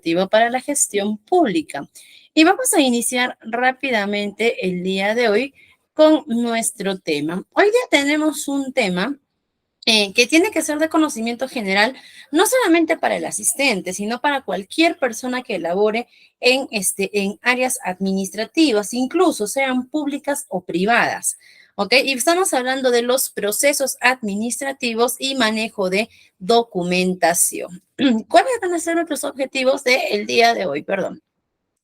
administrativo para la gestión pública. Y vamos a iniciar rápidamente el día de hoy con nuestro tema. Hoy día tenemos un tema que tiene que ser de conocimiento general, no solamente para el asistente, sino para cualquier persona que labore en áreas administrativas, incluso sean públicas o privadas. ¿Ok? Y estamos hablando de los procesos administrativos y manejo de documentación. ¿Cuáles van a ser nuestros objetivos del día de hoy? Perdón.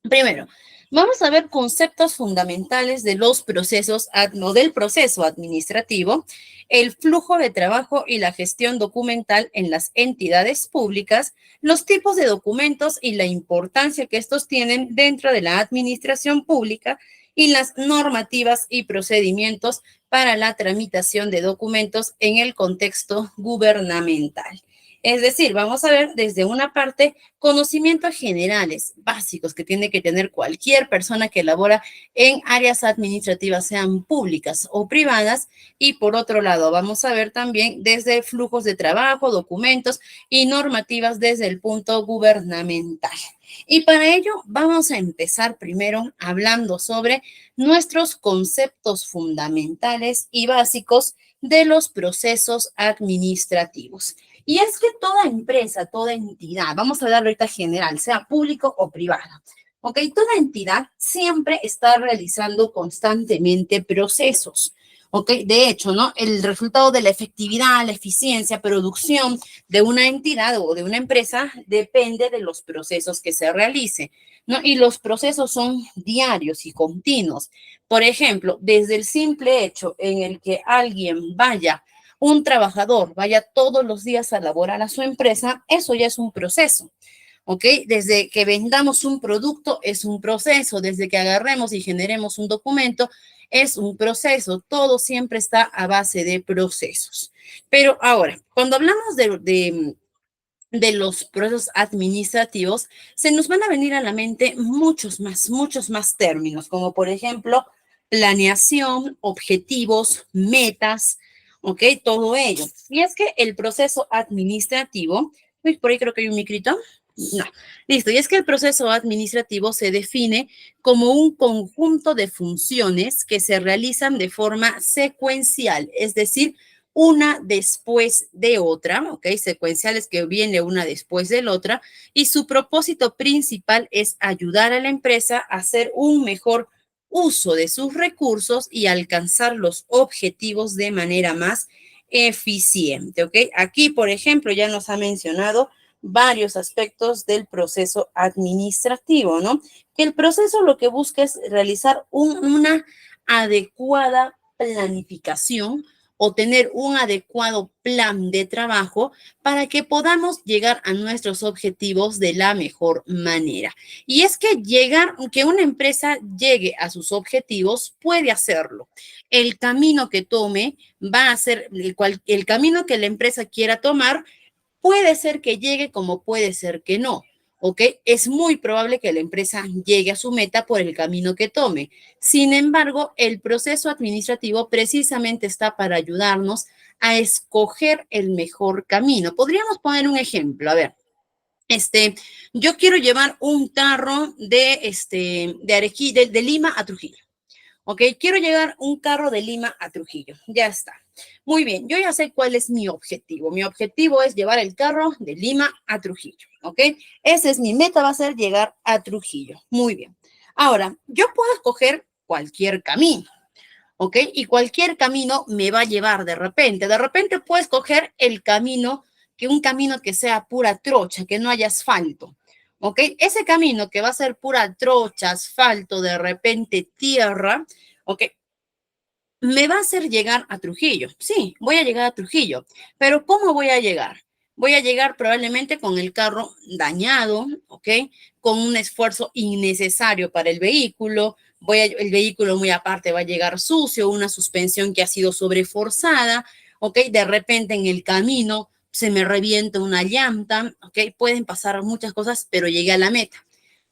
Primero, vamos a ver conceptos fundamentales de los procesos, no, del proceso administrativo, el flujo de trabajo y la gestión documental en las entidades públicas, los tipos de documentos y la importancia que estos tienen dentro de la administración pública y las normativas y procedimientos para la tramitación de documentos en el contexto gubernamental. Es decir, vamos a ver desde una parte conocimientos generales básicos que tiene que tener cualquier persona que labora en áreas administrativas, sean públicas o privadas. Y por otro lado, vamos a ver también desde flujos de trabajo, documentos y normativas desde el punto gubernamental. Y para ello vamos a empezar primero hablando sobre nuestros conceptos fundamentales y básicos de los procesos administrativos. Y es que toda empresa, toda entidad, vamos a hablar ahorita general, sea público o privada, ¿ok? Toda entidad siempre está realizando constantemente procesos, ¿ok? De hecho, ¿no? El resultado de la efectividad, la eficiencia, producción de una entidad o de una empresa depende de los procesos que se realicen, ¿no? Y los procesos son diarios y continuos. Por ejemplo, desde el simple hecho en el que alguien un trabajador vaya todos los días a laborar a su empresa, eso ya es un proceso, ¿ok? Desde que vendamos un producto es un proceso, desde que agarremos y generemos un documento es un proceso, todo siempre está a base de procesos. Pero ahora, cuando hablamos de los procesos administrativos, se nos van a venir a la mente muchos más términos, como por ejemplo, planeación, objetivos, metas, ¿ok? Todo ello. Y es que el proceso administrativo, uy, por ahí creo que hay un micrito. No, listo. Y es que el proceso administrativo se define como un conjunto de funciones que se realizan de forma secuencial, es decir, una después de otra, ¿ok? Secuenciales que viene una después de la otra, y su propósito principal es ayudar a la empresa a hacer un mejor uso de sus recursos y alcanzar los objetivos de manera más eficiente, ¿ok? Aquí, por ejemplo, ya nos ha mencionado varios aspectos del proceso administrativo, ¿no? Que el proceso lo que busca es realizar una adecuada planificación o tener un adecuado plan de trabajo para que podamos llegar a nuestros objetivos de la mejor manera. Y es que una empresa llegue a sus objetivos puede hacerlo. El camino que tome va a ser el camino que la empresa quiera tomar. Puede ser que llegue como puede ser que no, ¿ok? Es muy probable que la empresa llegue a su meta por el camino que tome. Sin embargo, el proceso administrativo precisamente está para ayudarnos a escoger el mejor camino. Podríamos poner un ejemplo, a ver. Yo quiero llevar un carro de Lima a Trujillo. ¿Ok? Quiero llevar un carro de Lima a Trujillo. Ya está. Muy bien, yo ya sé cuál es mi objetivo. Mi objetivo es llevar el carro de Lima a Trujillo. ¿Ok? Esa es mi meta, va a ser llegar a Trujillo. Muy bien. Ahora, yo puedo escoger cualquier camino. ¿Ok? Y cualquier camino me va a llevar de repente. De repente puedo escoger un camino que sea pura trocha, que no haya asfalto. ¿Ok? Ese camino que va a ser pura trocha, asfalto, de repente tierra, ¿ok? Me va a hacer llegar a Trujillo. Sí, voy a llegar a Trujillo, pero ¿cómo voy a llegar? Voy a llegar probablemente con el carro dañado, ¿ok? Con un esfuerzo innecesario para el vehículo. El vehículo muy aparte va a llegar sucio, una suspensión que ha sido sobreforzada, ¿ok? De repente en el camino se me revienta una llanta, ¿ok? Pueden pasar muchas cosas, pero llegué a la meta.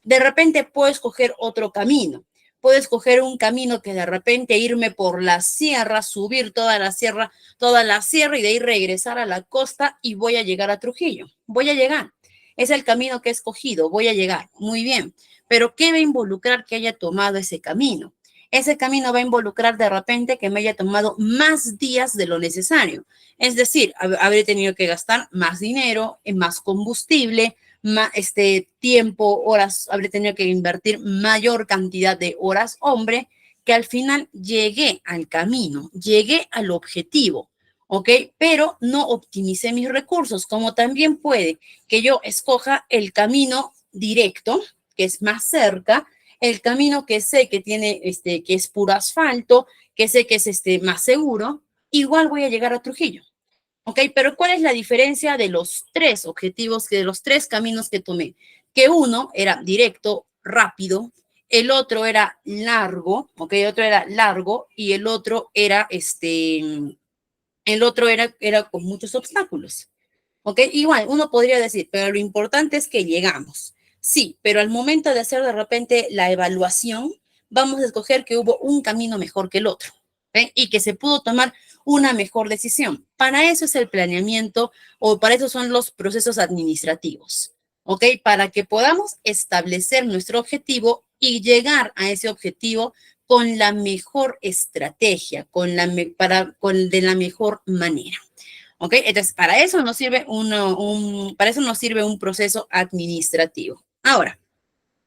De repente puedo escoger otro camino. Puedo escoger un camino que de repente irme por la sierra, subir toda la sierra y de ahí regresar a la costa y voy a llegar a Trujillo. Voy a llegar. es el camino que he escogido, voy a llegar, muy bien, pero ¿qué va a involucrar que haya tomado ese camino? Ese camino va a involucrar de repente que me haya tomado más días de lo necesario. Es decir, habré tenido que gastar más dinero, en más combustible, más tiempo, horas, habré tenido que invertir mayor cantidad de horas, hombre, que al final llegué al camino, llegué al objetivo, ¿ok? Pero no optimicé mis recursos, como también puede que yo escoja el camino directo, que es más cerca, el camino que sé que tiene, que es puro asfalto, que sé que es más seguro, igual voy a llegar a Trujillo. ¿Ok? Pero ¿cuál es la diferencia de los tres objetivos, de los tres caminos que tomé? Que uno era directo, rápido, el otro era largo, ¿ok? El otro era largo y el otro era con muchos obstáculos. ¿Ok? Igual, uno podría decir, pero lo importante es que llegamos. Sí, pero al momento de hacer de repente la evaluación, vamos a escoger que hubo un camino mejor que el otro, ¿ok? Y que se pudo tomar una mejor decisión. Para eso es el planeamiento o para eso son los procesos administrativos, ¿ok? Para que podamos establecer nuestro objetivo y llegar a ese objetivo con la mejor estrategia, de la mejor manera. ¿Ok? Entonces, para eso nos sirve un proceso administrativo. Ahora,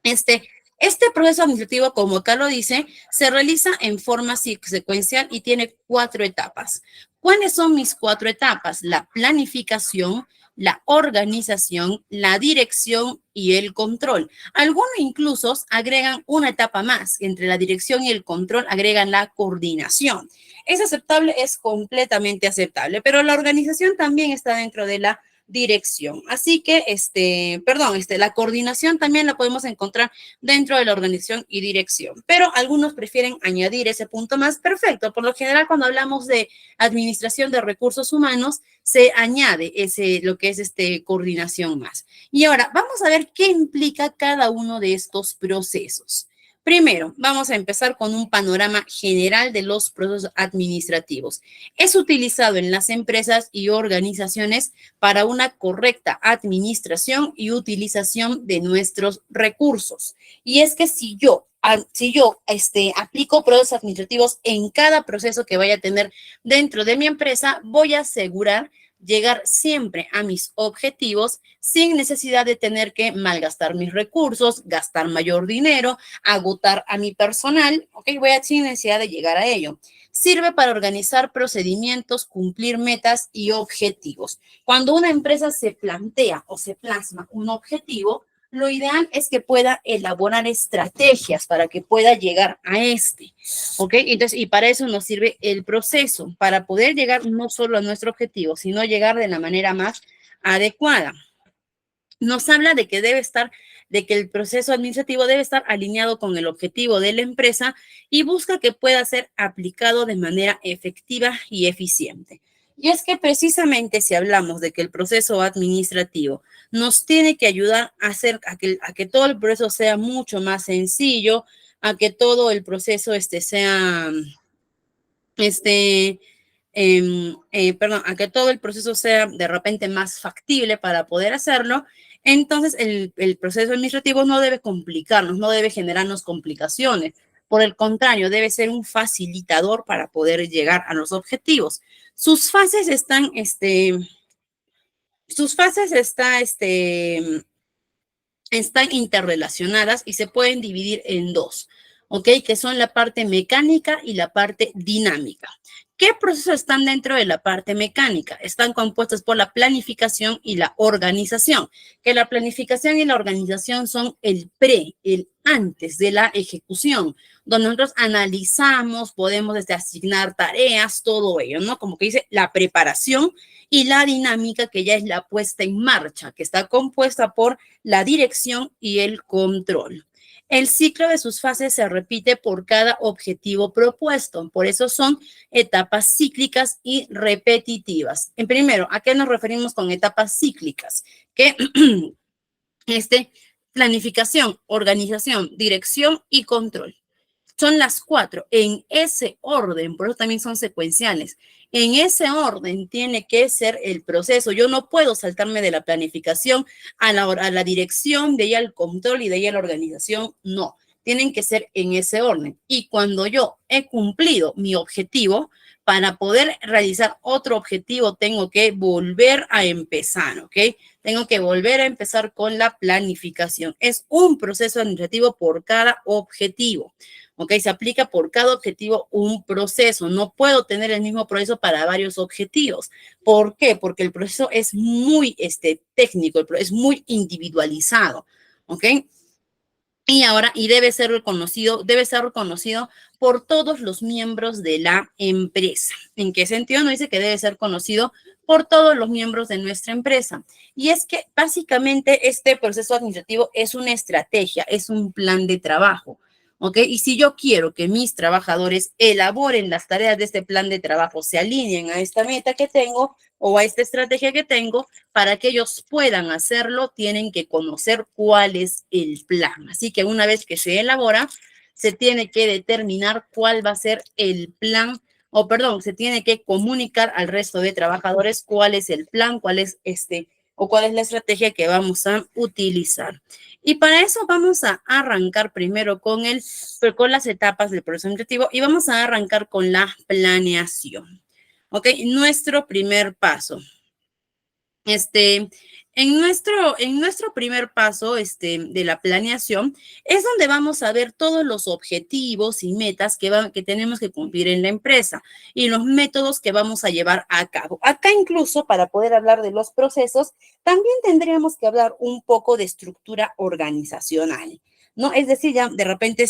este, este proceso administrativo, como acá lo dice, se realiza en forma secuencial y tiene 4 etapas. ¿Cuáles son mis 4 etapas? La planificación, la organización, la dirección y el control. Algunos incluso agregan una etapa más. Entre la dirección y el control agregan la coordinación. ¿Es aceptable? Es completamente aceptable, pero la organización también está dentro de la dirección. Así que, la coordinación también la podemos encontrar dentro de la organización y dirección, pero algunos prefieren añadir ese punto más. Perfecto. Por lo general, cuando hablamos de administración de recursos humanos, se añade lo que es coordinación más. Y ahora vamos a ver qué implica cada uno de estos procesos. Primero, vamos a empezar con un panorama general de los procesos administrativos. Es utilizado en las empresas y organizaciones para una correcta administración y utilización de nuestros recursos. Y es que si yo aplico procesos administrativos en cada proceso que vaya a tener dentro de mi empresa, voy a asegurar llegar siempre a mis objetivos sin necesidad de tener que malgastar mis recursos, gastar mayor dinero, agotar a mi personal, ¿ok? Sin necesidad de llegar a ello. Sirve para organizar procedimientos, cumplir metas y objetivos. Cuando una empresa se plantea o se plasma un objetivo, lo ideal es que pueda elaborar estrategias para que pueda llegar a ¿ok? Entonces, y para eso nos sirve el proceso, para poder llegar no solo a nuestro objetivo, sino llegar de la manera más adecuada. Nos habla de que el proceso administrativo debe estar alineado con el objetivo de la empresa y busca que pueda ser aplicado de manera efectiva y eficiente. Y es que precisamente si hablamos de que el proceso administrativo nos tiene que ayudar a que todo el proceso sea mucho más sencillo, a que todo el proceso sea, a que todo el proceso sea de repente más factible para poder hacerlo, entonces el proceso administrativo no debe complicarnos, no debe generarnos complicaciones. Por el contrario, debe ser un facilitador para poder llegar a los objetivos. Sus fases están, están interrelacionadas y se pueden dividir en dos, ¿ok? Que son la parte mecánica y la parte dinámica. ¿Qué procesos están dentro de la parte mecánica? Están compuestos por la planificación y la organización, que la planificación y la organización son el antes de la ejecución, donde nosotros analizamos, podemos asignar tareas, todo ello, ¿no? Como que dice la preparación y la dinámica, que ya es la puesta en marcha, que está compuesta por la dirección y el control. El ciclo de sus fases se repite por cada objetivo propuesto, por eso son etapas cíclicas y repetitivas. En primero, ¿a qué nos referimos con etapas cíclicas? Que planificación, organización, dirección y control. Son las 4 en ese orden, por eso también son secuenciales. En ese orden tiene que ser el proceso. Yo no puedo saltarme de la planificación a la dirección, de ahí al control y de ahí a la organización. No, tienen que ser en ese orden. Y cuando yo he cumplido mi objetivo, para poder realizar otro objetivo, tengo que volver a empezar, ¿ok? Tengo que volver a empezar con la planificación. Es un proceso administrativo por cada objetivo. ¿Ok? Se aplica por cada objetivo un proceso. No puedo tener el mismo proceso para varios objetivos. ¿Por qué? Porque el proceso es muy técnico, es muy individualizado. ¿Ok? Y debe ser reconocido por todos los miembros de la empresa. ¿En qué sentido? No dice que debe ser conocido por todos los miembros de nuestra empresa. Y es que básicamente este proceso administrativo es una estrategia, es un plan de trabajo. ¿Ok? Y si yo quiero que mis trabajadores elaboren las tareas de este plan de trabajo, se alineen a esta meta que tengo o a esta estrategia que tengo, para que ellos puedan hacerlo, tienen que conocer cuál es el plan. Así que una vez que se elabora, se tiene que determinar cuál va a ser el plan, o perdón, se tiene que comunicar al resto de trabajadores cuál es el plan, cuál es o cuál es la estrategia que vamos a utilizar. Y para eso vamos a arrancar primero con las etapas del proceso administrativo y vamos a arrancar con la planeación. ¿Ok? Nuestro primer paso. En nuestro primer paso de la planeación es donde vamos a ver todos los objetivos y metas que tenemos que cumplir en la empresa y los métodos que vamos a llevar a cabo. Acá incluso para poder hablar de los procesos, también tendríamos que hablar un poco de estructura organizacional. ¿No? Es decir, ya de repente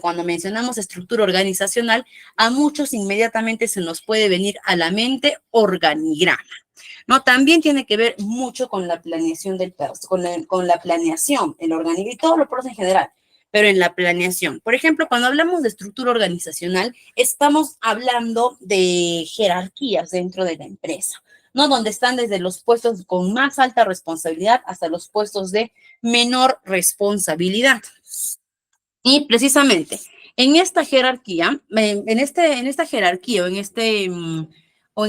cuando mencionamos estructura organizacional, a muchos inmediatamente se nos puede venir a la mente organigrama. ¿No? También tiene que ver mucho con la planeación con la planeación, el organigrama y todo lo proceso en general, pero en la planeación. Por ejemplo, cuando hablamos de estructura organizacional, estamos hablando de jerarquías dentro de la empresa, ¿no? Donde están desde los puestos con más alta responsabilidad hasta los puestos de menor responsabilidad. Y precisamente en esta jerarquía, en esta jerarquía o en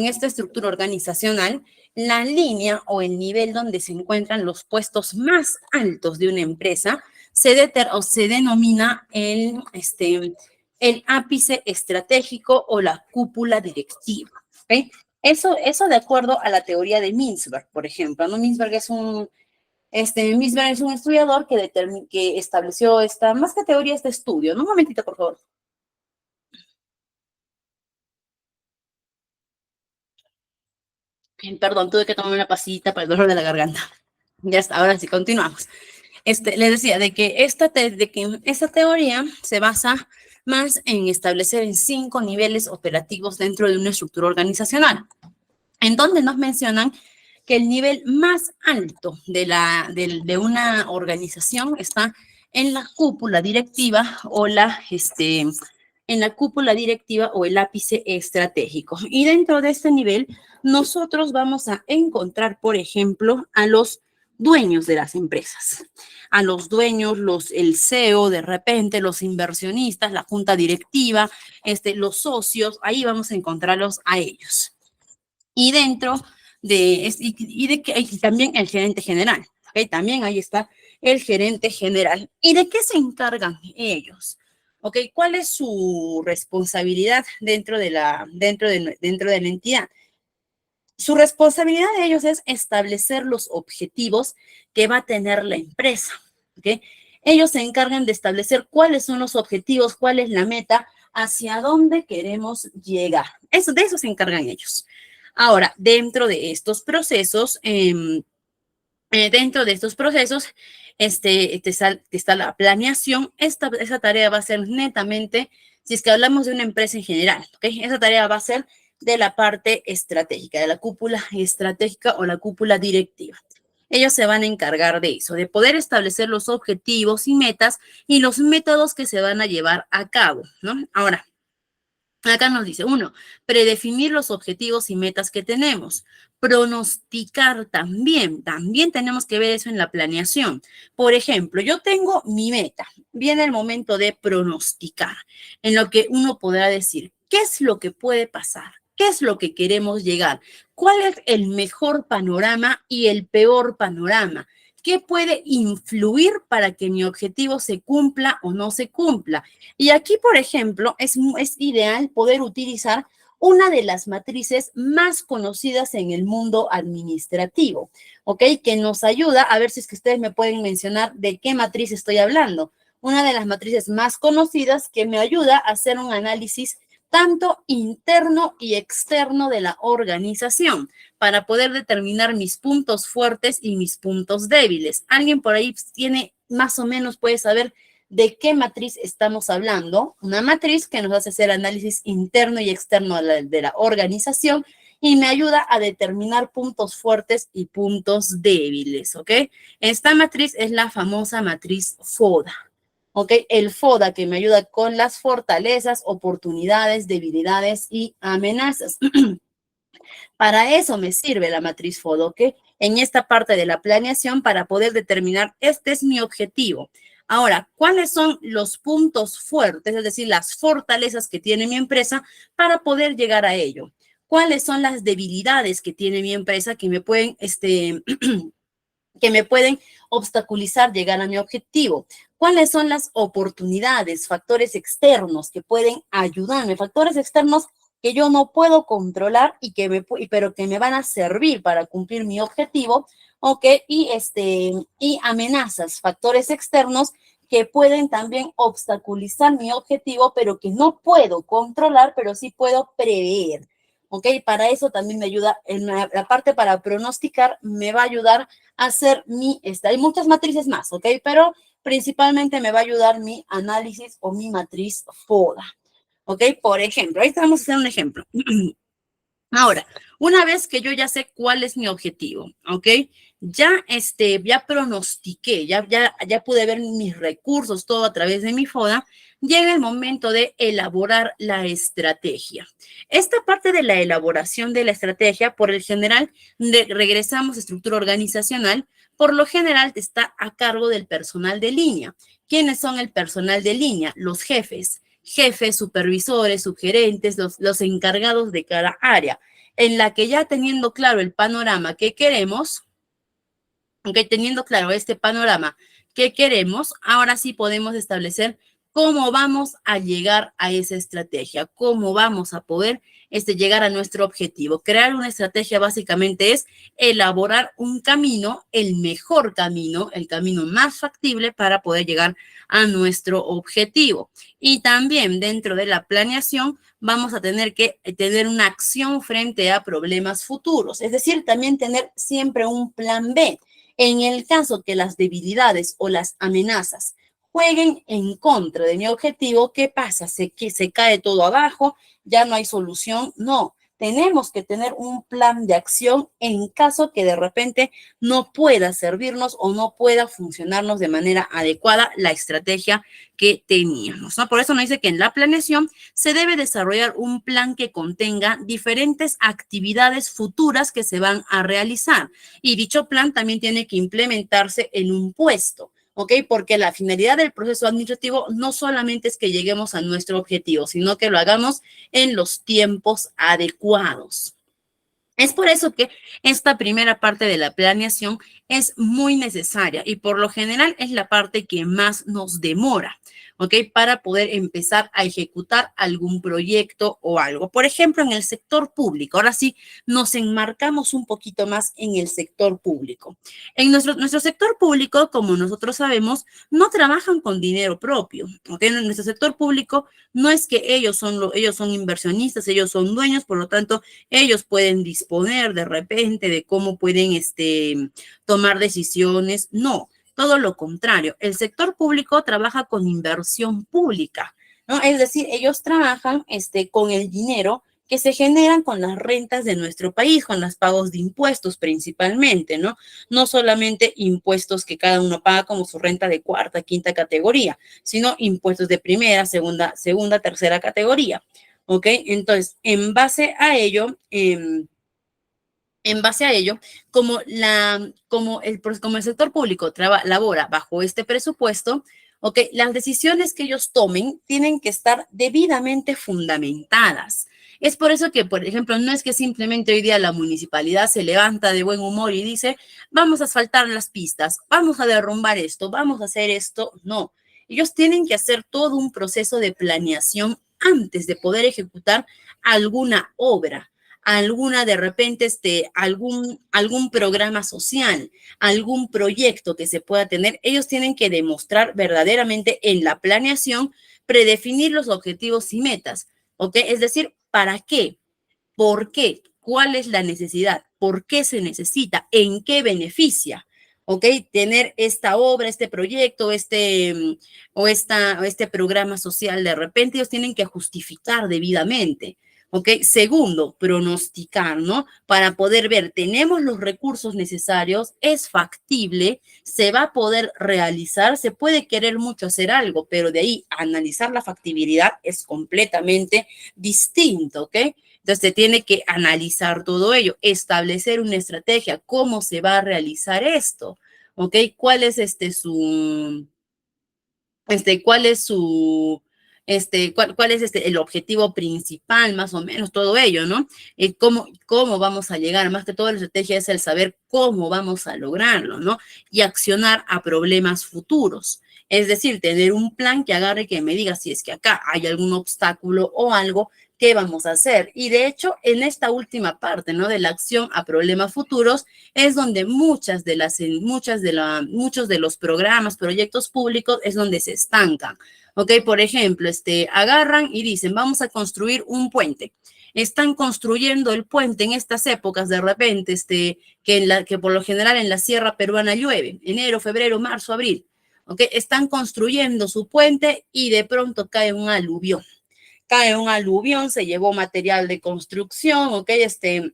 esta estructura organizacional, la línea o el nivel donde se encuentran los puestos más altos de una empresa se denomina el ápice estratégico o la cúpula directiva. ¿Okay? Eso de acuerdo a la teoría de Mintzberg, por ejemplo, ¿no? Mintzberg Misberg es un estudiador que estableció más que teoría, este estudio. ¿No? Un momentito, por favor. Perdón, tuve que tomar una pasillita para el dolor de la garganta. Ya está, ahora sí, continuamos. Les decía de que esta teoría se basa más en establecer en 5 niveles operativos dentro de una estructura organizacional, en donde nos mencionan que el nivel más alto de una organización está en la cúpula directiva o en la cúpula directiva o el ápice estratégico. Y dentro de este nivel, nosotros vamos a encontrar, por ejemplo, a los dueños de las empresas, a los dueños, el CEO de repente, los inversionistas, la junta directiva, los socios, ahí vamos a encontrarlos a ellos. Y dentro y también el gerente general, ¿okay? También ahí está el gerente general. ¿Y de qué se encargan ellos? ¿Ok? ¿Cuál es su responsabilidad dentro de la entidad? Su responsabilidad de ellos es establecer los objetivos que va a tener la empresa. ¿Ok? Ellos se encargan de establecer cuáles son los objetivos, cuál es la meta, hacia dónde queremos llegar. De eso se encargan ellos. Ahora, dentro de estos procesos, está la planeación. Esa tarea va a ser netamente, si es que hablamos de una empresa en general, ¿okay? Esa tarea va a ser de la parte estratégica, de la cúpula estratégica o la cúpula directiva. Ellos se van a encargar de eso, de poder establecer los objetivos y metas y los métodos que se van a llevar a cabo, ¿no? Ahora, acá nos dice, 1, predefinir los objetivos y metas que tenemos. Pronosticar también tenemos que ver eso en la planeación. Por ejemplo, yo tengo mi meta. Viene el momento de pronosticar, en lo que uno podrá decir, ¿qué es lo que puede pasar? ¿Qué qué es lo que queremos llegar? ¿Cuál es el mejor panorama y el peor panorama? ¿Qué puede influir para que mi objetivo se cumpla o no se cumpla? Y aquí, por ejemplo, es ideal poder utilizar una de las matrices más conocidas en el mundo administrativo, ¿ok? Que nos ayuda, a ver si es que ustedes me pueden mencionar de qué matriz estoy hablando. Una de las matrices más conocidas que me ayuda a hacer un análisis tanto interno y externo de la organización para poder determinar mis puntos fuertes y mis puntos débiles. ¿Alguien por ahí tiene más o menos, puede saber de qué matriz estamos hablando? Una matriz que nos hace hacer análisis interno y externo de la organización y me ayuda a determinar puntos fuertes y puntos débiles, ¿ok? Esta matriz es la famosa matriz FODA. ¿Ok? El FODA que me ayuda con las fortalezas, oportunidades, debilidades y amenazas. Para eso me sirve la matriz FODA, ¿ok? En esta parte de la planeación para poder determinar, este es mi objetivo. Ahora, ¿cuáles son los puntos fuertes, es decir, las fortalezas que tiene mi empresa para poder llegar a ello? ¿Cuáles son las debilidades que tiene mi empresa que me pueden, que me pueden obstaculizar llegar a mi objetivo? ¿Cuáles son las oportunidades, factores externos que pueden ayudarme? Factores externos que yo no puedo controlar pero que me van a servir para cumplir mi objetivo, ¿ok? Y amenazas, factores externos que pueden también obstaculizar mi objetivo, pero que no puedo controlar, pero sí puedo prever. ¿Ok? Para eso también me ayuda, en la parte para pronosticar, me va a ayudar a hacer hay muchas matrices más, ¿ok? Pero principalmente me va a ayudar mi análisis o mi matriz FODA, ¿ok? Por ejemplo, ahí vamos a hacer un ejemplo. Ahora, una vez que yo ya sé cuál es mi objetivo, ¿ok? Ya pronostiqué, ya pude ver mis recursos, todo a través de mi FODA, llega el momento de elaborar la estrategia. Esta parte de la elaboración de la estrategia, por el general, regresamos a estructura organizacional, por lo general está a cargo del personal de línea. ¿Quiénes son el personal de línea? Los jefes, supervisores, subgerentes, los encargados de cada área, en la que ya teniendo claro el panorama que queremos, aunque teniendo claro este panorama que queremos, ahora sí podemos establecer cómo vamos a llegar a esa estrategia, cómo vamos a poder llegar a nuestro objetivo. Crear una estrategia básicamente es elaborar un camino, el mejor camino, el camino más factible para poder llegar a nuestro objetivo. Y también dentro de la planeación vamos a tener que tener una acción frente a problemas futuros, es decir, también tener siempre un plan B. En el caso que las debilidades o las amenazas jueguen en contra de mi objetivo, ¿qué pasa? Se cae todo abajo, ya no hay solución. No, tenemos que tener un plan de acción en caso que de repente no pueda servirnos o no pueda funcionarnos de manera adecuada la estrategia que teníamos, ¿no? Por eso nos dice que en la planeación se debe desarrollar un plan que contenga diferentes actividades futuras que se van a realizar. Y dicho plan también tiene que implementarse en un puesto, ¿ok? Porque la finalidad del proceso administrativo no solamente es que lleguemos a nuestro objetivo, sino que lo hagamos en los tiempos adecuados. Es por eso que esta primera parte de la planeación es muy necesaria y por lo general es la parte que más nos demora, ¿ok? Para poder empezar a ejecutar algún proyecto o algo. Por ejemplo, en el sector público. Ahora sí, nos enmarcamos un poquito más en el sector público. En nuestro sector público, como nosotros sabemos, no trabajan con dinero propio, ¿ok? En nuestro sector público no es que ellos son inversionistas, ellos son dueños, por lo tanto, ellos pueden disponer de repente de cómo pueden tomar decisiones. No, todo lo contrario. El sector público trabaja con inversión pública, ¿no? Es decir, ellos trabajan con el dinero que se generan con las rentas de nuestro país, con los pagos de impuestos principalmente, ¿no? No solamente impuestos que cada uno paga como su renta de cuarta, quinta categoría, sino impuestos de primera, segunda, tercera categoría, ¿ok? Entonces, en base a ello, como el sector público labora bajo este presupuesto, ¿ok? Las decisiones que ellos tomen tienen que estar debidamente fundamentadas. Es por eso que, por ejemplo, no es que simplemente hoy día la municipalidad se levanta de buen humor y dice, vamos a asfaltar las pistas, vamos a derrumbar esto, vamos a hacer esto. No, ellos tienen que hacer todo un proceso de planeación antes de poder ejecutar alguna obra, alguna de repente algún programa social, algún proyecto que se pueda tener. Ellos tienen que demostrar verdaderamente en la planeación, predefinir los objetivos y metas, ¿ok? Es decir, ¿para qué? ¿Por qué? ¿Cuál es la necesidad? ¿Por qué se necesita? ¿En qué beneficia? ¿Ok? Tener esta obra, este proyecto, este programa social, de repente ellos tienen que justificar debidamente. ¿Ok? Segundo, pronosticar, ¿no? Para poder ver, tenemos los recursos necesarios, es factible, se va a poder realizar, se puede querer mucho hacer algo, pero de ahí analizar la factibilidad es completamente distinto, ¿ok? Entonces, se tiene que analizar todo ello, establecer una estrategia, cómo se va a realizar esto, ¿ok? Cuál es su, cuál es el objetivo principal, más o menos, todo ello, ¿no? Cómo vamos a llegar, más que todo la estrategia es el saber cómo vamos a lograrlo, ¿no? Y accionar a problemas futuros. Es decir, tener un plan que agarre, que me diga si es que acá hay algún obstáculo o algo, ¿qué vamos a hacer? Y de hecho, en esta última parte, ¿no? De la acción a problemas futuros, es donde muchos de los programas, proyectos públicos, es donde se estancan. ¿Ok? Por ejemplo, agarran y dicen, vamos a construir un puente. Están construyendo el puente en estas épocas, de repente, que por lo general en la sierra peruana llueve, enero, febrero, marzo, abril. ¿Ok? Están construyendo su puente y de pronto cae un aluvión. Cae un aluvión, se llevó material de construcción, ¿ok? Se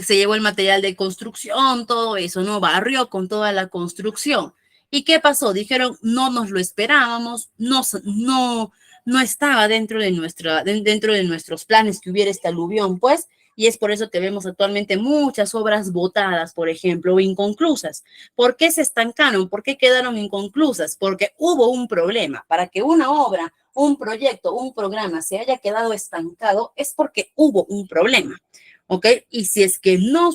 llevó el material de construcción, todo eso, ¿no? Barrió con toda la construcción. ¿Y qué pasó? Dijeron, no nos lo esperábamos, no estaba dentro de nuestros planes que hubiera este aluvión, pues, y es por eso que vemos actualmente muchas obras botadas, por ejemplo, o inconclusas. ¿Por qué se estancaron? ¿Por qué quedaron inconclusas? Porque hubo un problema. Para que una obra, un proyecto, un programa se haya quedado estancado, es porque hubo un problema. ¿Ok? Y si es que no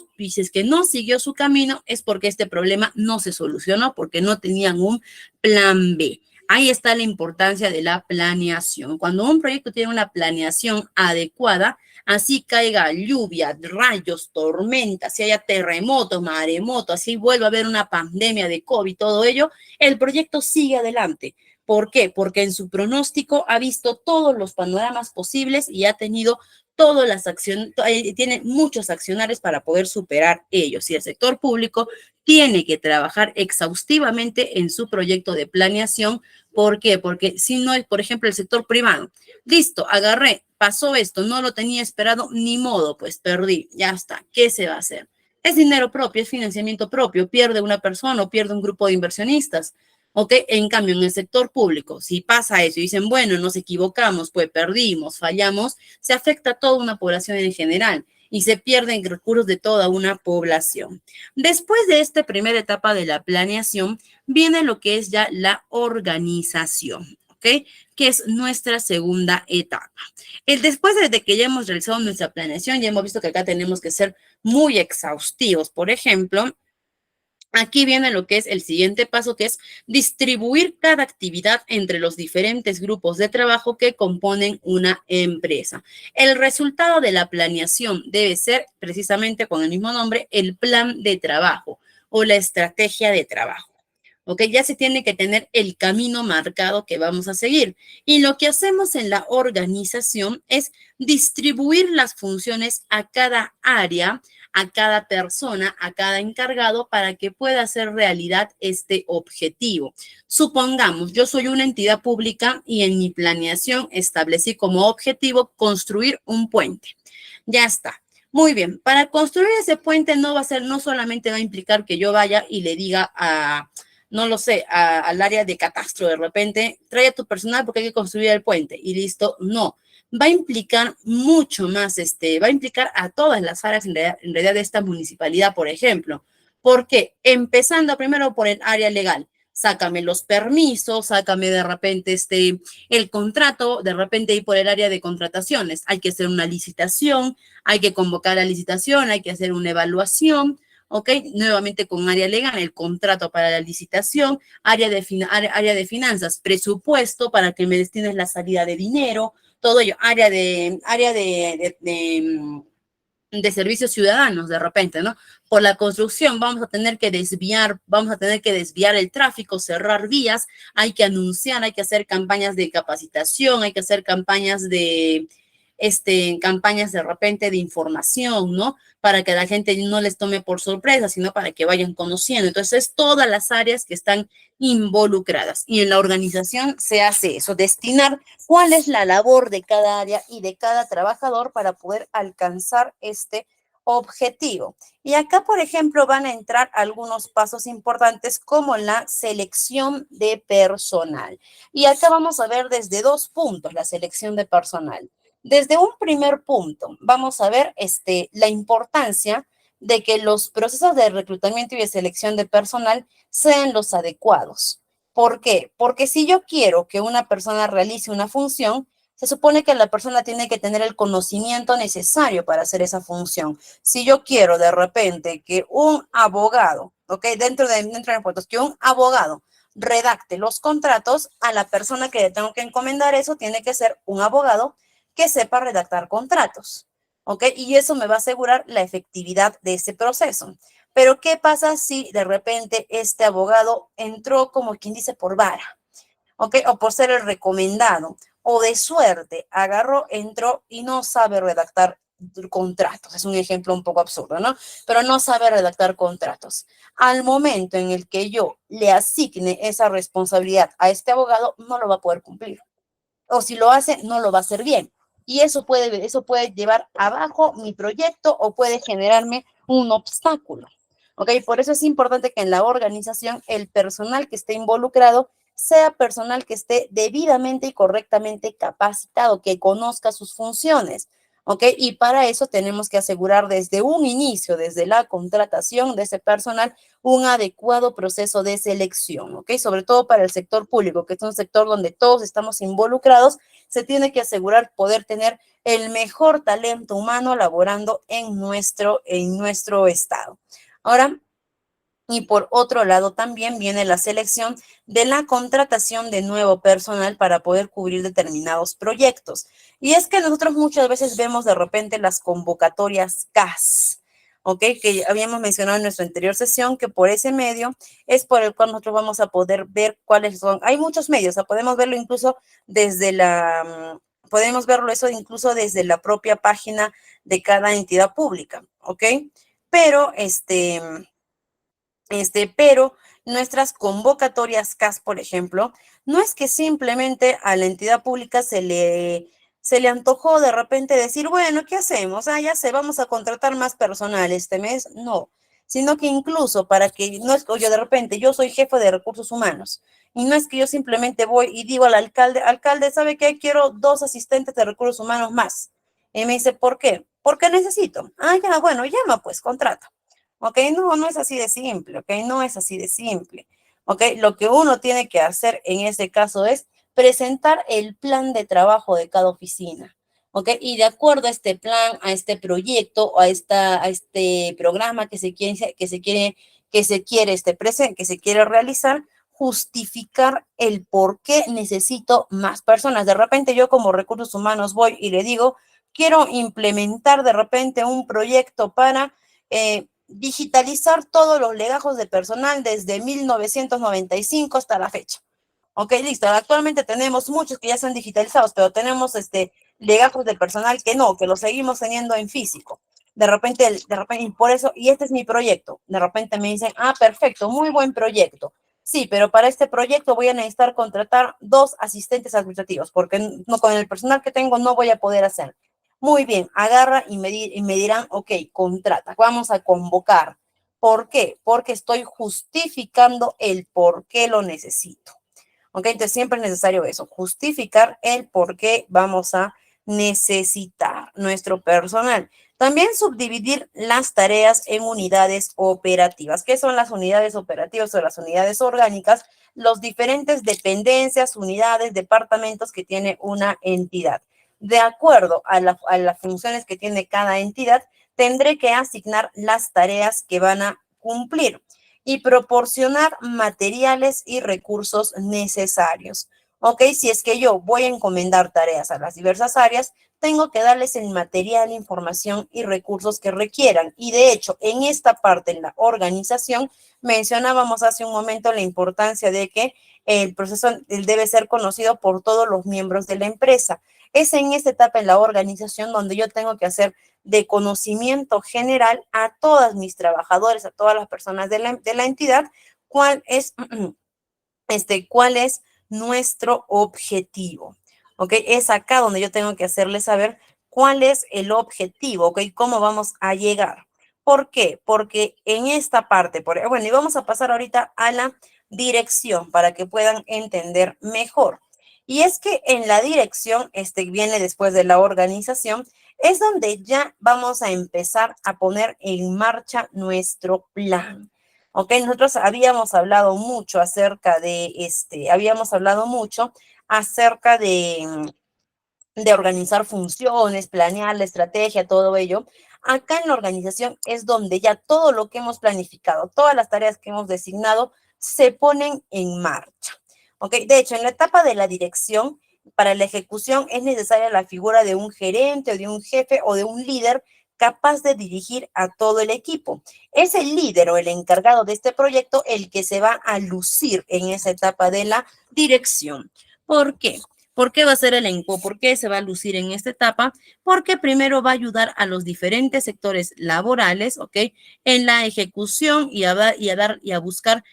siguió su camino, es porque este problema no se solucionó, porque no tenían un plan B. Ahí está la importancia de la planeación. Cuando un proyecto tiene una planeación adecuada, así caiga lluvia, rayos, tormentas, si haya terremotos, maremotos, así vuelva a haber una pandemia de COVID, todo ello, el proyecto sigue adelante. ¿Por qué? Porque en su pronóstico ha visto todos los panoramas posibles y ha tenido todas las acciones, tiene muchos accionarios para poder superar ellos. Y el sector público tiene que trabajar exhaustivamente en su proyecto de planeación. ¿Por qué? Porque si no es, por ejemplo, el sector privado, listo, agarré, pasó esto, no lo tenía esperado, ni modo, pues perdí, ya está, ¿qué se va a hacer? Es dinero propio, es financiamiento propio, pierde una persona o pierde un grupo de inversionistas. ¿Ok? En cambio, en el sector público, si pasa eso y dicen, bueno, nos equivocamos, pues perdimos, fallamos, se afecta a toda una población en general y se pierden recursos de toda una población. Después de esta primera etapa de la planeación, viene lo que es ya la organización, ¿ok? Que es nuestra segunda etapa. Después de que ya hemos realizado nuestra planeación, ya hemos visto que acá tenemos que ser muy exhaustivos. Por ejemplo, aquí viene lo que es el siguiente paso, que es distribuir cada actividad entre los diferentes grupos de trabajo que componen una empresa. El resultado de la planeación debe ser, precisamente con el mismo nombre, el plan de trabajo o la estrategia de trabajo. ¿Ok? Ya se tiene que tener el camino marcado que vamos a seguir. Y lo que hacemos en la organización es distribuir las funciones a cada área, a cada persona, a cada encargado para que pueda hacer realidad este objetivo. Supongamos, yo soy una entidad pública y en mi planeación establecí como objetivo construir un puente. Ya está. Muy bien, para construir ese puente no solamente va a implicar que yo vaya y le diga no lo sé, al área de catastro de repente, trae a tu personal porque hay que construir el puente y listo, no. Va a implicar mucho más, va a implicar a todas las áreas en realidad de esta municipalidad, por ejemplo. ¿Por qué? Empezando primero por el área legal. sácame los permisos, sácame de repente el contrato, de repente ahí por el área de contrataciones. Hay que hacer una licitación, hay que convocar a licitación, hay que hacer una evaluación, ¿ok? Nuevamente con área legal, el contrato para la licitación, área de finanzas, presupuesto para que me destines la salida de dinero, todo ello, de servicios ciudadanos de repente, ¿no? Por la construcción vamos a tener que desviar el tráfico, cerrar vías, hay que anunciar, hay que hacer campañas de capacitación, hay que hacer campañas de repente de información, ¿no? Para que la gente no les tome por sorpresa, sino para que vayan conociendo. Entonces, todas las áreas que están involucradas. Y en la organización se hace eso, destinar cuál es la labor de cada área y de cada trabajador para poder alcanzar este objetivo. Y acá, por ejemplo, van a entrar algunos pasos importantes como la selección de personal. Y acá vamos a ver desde dos puntos la selección de personal. Desde un primer punto, vamos a ver la importancia de que los procesos de reclutamiento y de selección de personal sean los adecuados. ¿Por qué? Porque si yo quiero que una persona realice una función, se supone que la persona tiene que tener el conocimiento necesario para hacer esa función. Si yo quiero de repente que un abogado, ¿ok? Dentro de impuestos, que un abogado redacte los contratos, a la persona que le tengo que encomendar eso tiene que ser un abogado que sepa redactar contratos, ¿ok? Y eso me va a asegurar la efectividad de ese proceso. Pero, ¿qué pasa si de repente este abogado entró, como quien dice, por vara, ¿ok? O por ser el recomendado, o de suerte, entró y no sabe redactar contratos? Es un ejemplo un poco absurdo, ¿no? Pero no sabe redactar contratos. Al momento en el que yo le asigne esa responsabilidad a este abogado, no lo va a poder cumplir. O si lo hace, no lo va a hacer bien. Y eso puede llevar abajo mi proyecto o puede generarme un obstáculo. ¿Ok? Por eso es importante que en la organización el personal que esté involucrado sea personal que esté debidamente y correctamente capacitado, que conozca sus funciones. ¿Ok? Y para eso tenemos que asegurar desde un inicio, desde la contratación de ese personal, un adecuado proceso de selección, ¿ok? Sobre todo para el sector público, que es un sector donde todos estamos involucrados, se tiene que asegurar poder tener el mejor talento humano laborando en nuestro estado. Ahora, y por otro lado, también viene la selección de la contratación de nuevo personal para poder cubrir determinados proyectos. Y es que nosotros muchas veces vemos de repente las convocatorias CAS, ¿ok? Que habíamos mencionado en nuestra anterior sesión, que por ese medio es por el cual nosotros vamos a poder ver cuáles son. Hay muchos medios, o sea, podemos verlo incluso podemos verlo eso incluso desde la propia página de cada entidad pública, ¿ok? Pero pero nuestras convocatorias CAS, por ejemplo, no es que simplemente a la entidad pública se le antojó de repente decir, bueno, ¿qué hacemos? Ya sé, vamos a contratar más personal este mes. No, sino que incluso para que, no es que yo de repente, yo soy jefe de recursos humanos, y no es que yo simplemente voy y digo al alcalde, ¿sabe qué? Quiero 2 asistentes de recursos humanos más. Y me dice, ¿por qué? Porque necesito. Ya, bueno, llama pues, contrata. ¿Ok? No, no es así de simple, ¿ok? No es así de simple, ¿ok? Lo que uno tiene que hacer en ese caso es presentar el plan de trabajo de cada oficina, ¿ok? Y de acuerdo a este plan, a este proyecto, a este programa que se quiere realizar, justificar el por qué necesito más personas. De repente yo como recursos humanos voy y le digo, quiero implementar de repente un proyecto para digitalizar todos los legajos de personal desde 1995 hasta la fecha. Ok, listo. Actualmente tenemos muchos que ya están digitalizados, pero tenemos legajos de personal que lo seguimos teniendo en físico. Y por eso, y este es mi proyecto. De repente me dicen, perfecto, muy buen proyecto. Sí, pero para este proyecto voy a necesitar contratar 2 asistentes administrativos, porque no, con el personal que tengo no voy a poder hacer. Muy bien, agarra y me dirán, ok, contrata, vamos a convocar. ¿Por qué? Porque estoy justificando el por qué lo necesito. ¿Ok? Entonces siempre es necesario eso, justificar el por qué vamos a necesitar nuestro personal. También subdividir las tareas en unidades operativas. ¿Qué son las unidades operativas o las unidades orgánicas? los diferentes dependencias, unidades, departamentos que tiene una entidad. De acuerdo a las funciones que tiene cada entidad, tendré que asignar las tareas que van a cumplir y proporcionar materiales y recursos necesarios. ¿Ok? Si es que yo voy a encomendar tareas a las diversas áreas, tengo que darles el material, información y recursos que requieran. Y de hecho, en esta parte, en la organización, mencionábamos hace un momento la importancia de que el proceso debe ser conocido por todos los miembros de la empresa. Es en esta etapa en la organización donde yo tengo que hacer de conocimiento general a todos mis trabajadores, a todas las personas de la entidad, cuál es nuestro objetivo. ¿Ok? Es acá donde yo tengo que hacerles saber cuál es el objetivo, ¿ok? ¿Cómo vamos a llegar? ¿Por qué? Porque en esta parte, bueno, y vamos a pasar ahorita a la dirección para que puedan entender mejor. Y es que en la dirección, viene después de la organización, es donde ya vamos a empezar a poner en marcha nuestro plan. Ok, nosotros habíamos hablado mucho acerca de de organizar funciones, planear la estrategia, todo ello. Acá en la organización es donde ya todo lo que hemos planificado, todas las tareas que hemos designado, se ponen en marcha. ¿Ok? De hecho, en la etapa de la dirección, para la ejecución es necesaria la figura de un gerente o de un jefe o de un líder capaz de dirigir a todo el equipo. Es el líder o el encargado de este proyecto el que se va a lucir en esa etapa de la dirección. ¿Por qué? ¿Por qué va a ser el ENCO? ¿Por qué se va a lucir en esta etapa? Porque primero va a ayudar a los diferentes sectores laborales, ¿ok? En la ejecución y a buscar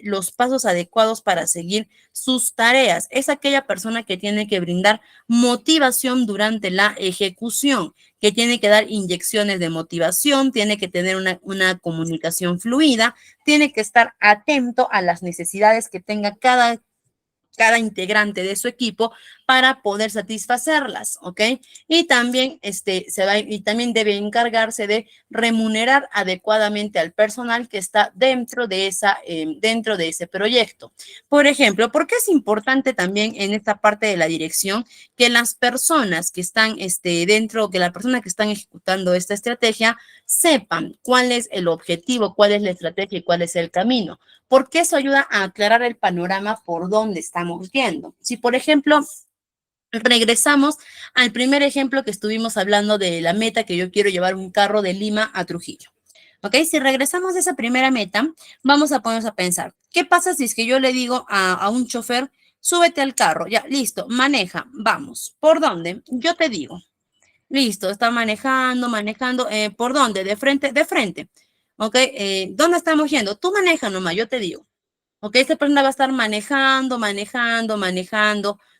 los pasos adecuados para seguir sus tareas. Es aquella persona que tiene que brindar motivación durante la ejecución, que tiene que dar inyecciones de motivación, tiene que tener una comunicación fluida, tiene que estar atento a las necesidades que tenga cada integrante de su equipo para poder satisfacerlas, ¿ok? Y también, también debe encargarse de remunerar adecuadamente al personal que está dentro de ese proyecto. Por ejemplo, ¿por qué es importante también en esta parte de la dirección que las personas que están que la persona que están ejecutando esta estrategia sepan cuál es el objetivo, cuál es la estrategia y cuál es el camino? Porque eso ayuda a aclarar el panorama por dónde estamos viendo. Si, por ejemplo, regresamos al primer ejemplo que estuvimos hablando de la meta que yo quiero llevar un carro de Lima a Trujillo. ¿Ok? Si regresamos a esa primera meta, vamos a ponernos a pensar, ¿qué pasa si es que yo le digo a un chofer, súbete al carro, ya, listo, maneja, vamos, ¿por dónde? Yo te digo, listo, está manejando, ¿por dónde? De frente, de frente. ¿Ok? ¿Dónde estamos yendo? Tú maneja nomás, yo te digo. ¿Ok? Esta persona va a estar manejando,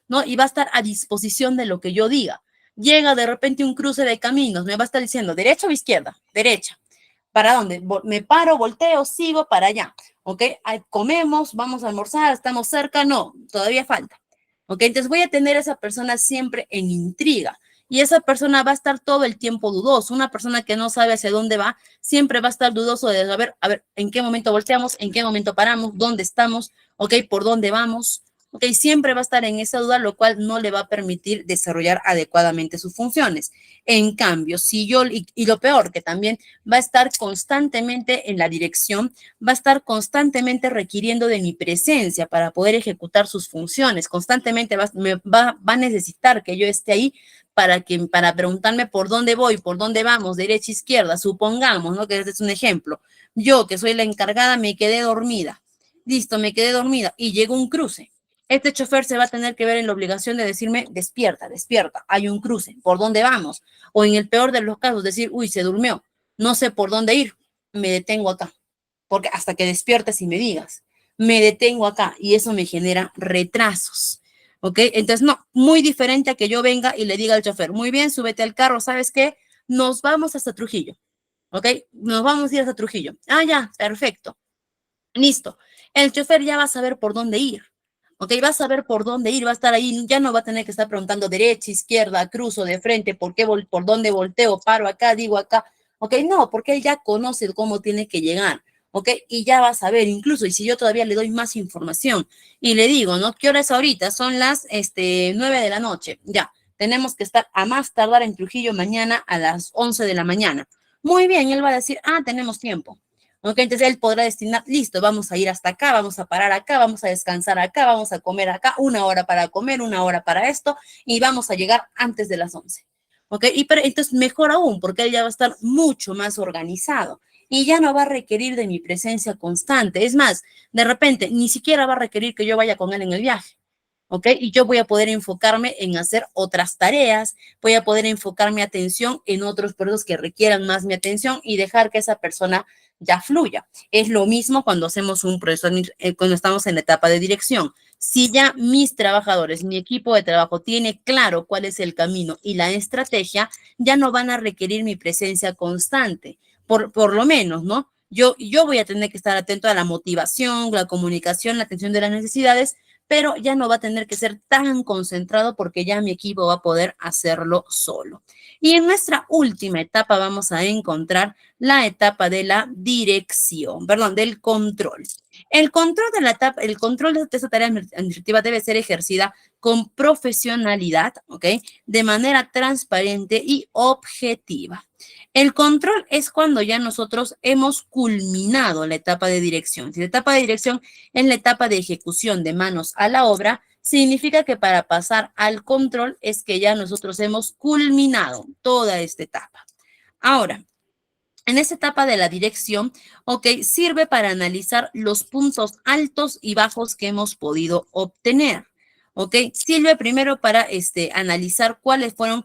¿no? Y va a estar a disposición de lo que yo diga. Llega de repente un cruce de caminos, me va a estar diciendo, ¿derecha o izquierda? Derecha. ¿Para dónde? Me paro, volteo, sigo para allá. ¿Ok? Comemos, vamos a almorzar, estamos cerca, no, todavía falta. ¿Ok? Entonces voy a tener a esa persona siempre en intriga. Y esa persona va a estar todo el tiempo dudoso. Una persona que no sabe hacia dónde va, siempre va a estar dudoso de saber, a ver, en qué momento volteamos, en qué momento paramos, dónde estamos, ¿ok? ¿Por dónde vamos? ¿Ok? Siempre va a estar en esa duda, lo cual no le va a permitir desarrollar adecuadamente sus funciones. En cambio, si yo, y lo peor, que también va a estar constantemente en la dirección, va a estar constantemente requiriendo de mi presencia para poder ejecutar sus funciones. Constantemente va a necesitar que yo esté ahí para preguntarme por dónde voy, por dónde vamos, derecha, izquierda, supongamos, ¿no? Que este es un ejemplo. Yo, que soy la encargada, me quedé dormida. Listo, me quedé dormida y llegó un cruce. Este chofer se va a tener que ver en la obligación de decirme, despierta, despierta, hay un cruce, ¿por dónde vamos? O en el peor de los casos, decir, uy, se durmió, no sé por dónde ir, me detengo acá, porque hasta que despiertes y me digas, me detengo acá y eso me genera retrasos. ¿Ok? Entonces, no, muy diferente a que yo venga y le diga al chofer, muy bien, súbete al carro, ¿sabes qué? Nos vamos hasta Trujillo, ¿ok? Nos vamos a ir hasta Trujillo. Ah, ya, perfecto. Listo. El chofer ya va a saber por dónde ir, ¿ok? Va a saber por dónde ir, va a estar ahí, ya no va a tener que estar preguntando derecha, izquierda, cruzo, de frente, por dónde volteo, paro acá, digo acá, ¿ok? No, porque él ya conoce cómo tiene que llegar. ¿ok? Y ya va a saber, incluso, y si yo todavía le doy más información y le digo, ¿no? ¿Qué hora es ahorita? Son las 9 de la noche, ya. Tenemos que estar a más tardar en Trujillo mañana a las 11 de la mañana. Muy bien, él va a decir, ah, tenemos tiempo. ¿Ok? Entonces él podrá destinar, listo, vamos a ir hasta acá, vamos a parar acá, vamos a descansar acá, vamos a comer acá, 1 hora para comer, 1 hora para esto, y vamos a llegar antes de las 11. ¿Ok? Entonces mejor aún, porque él ya va a estar mucho más organizado y ya no va a requerir de mi presencia constante. Es más, de repente, ni siquiera va a requerir que yo vaya con él en el viaje. ¿Ok? Y yo voy a poder enfocarme en hacer otras tareas, voy a poder enfocar mi atención en otros procesos que requieran más mi atención y dejar que esa persona ya fluya. Es lo mismo cuando hacemos un proceso, cuando estamos en la etapa de dirección. Si ya mis trabajadores, mi equipo de trabajo tiene claro cuál es el camino y la estrategia, ya no van a requerir mi presencia constante, por lo menos, ¿no? Yo voy a tener que estar atento a la motivación, la comunicación, la atención de las necesidades, pero ya no va a tener que ser tan concentrado porque ya mi equipo va a poder hacerlo solo. Y en nuestra última etapa vamos a encontrar la etapa de la dirección, perdón, del control. El control de esta tarea administrativa debe ser ejercida con profesionalidad, ¿ok? De manera transparente y objetiva. El control es cuando ya nosotros hemos culminado la etapa de dirección. Si la etapa de dirección es la etapa de ejecución de manos a la obra, significa que para pasar al control es que ya nosotros hemos culminado toda esta etapa. Ahora, en esta etapa de la dirección, ok, sirve para analizar los puntos altos y bajos que hemos podido obtener. Ok, sirve primero para analizar cuáles fueron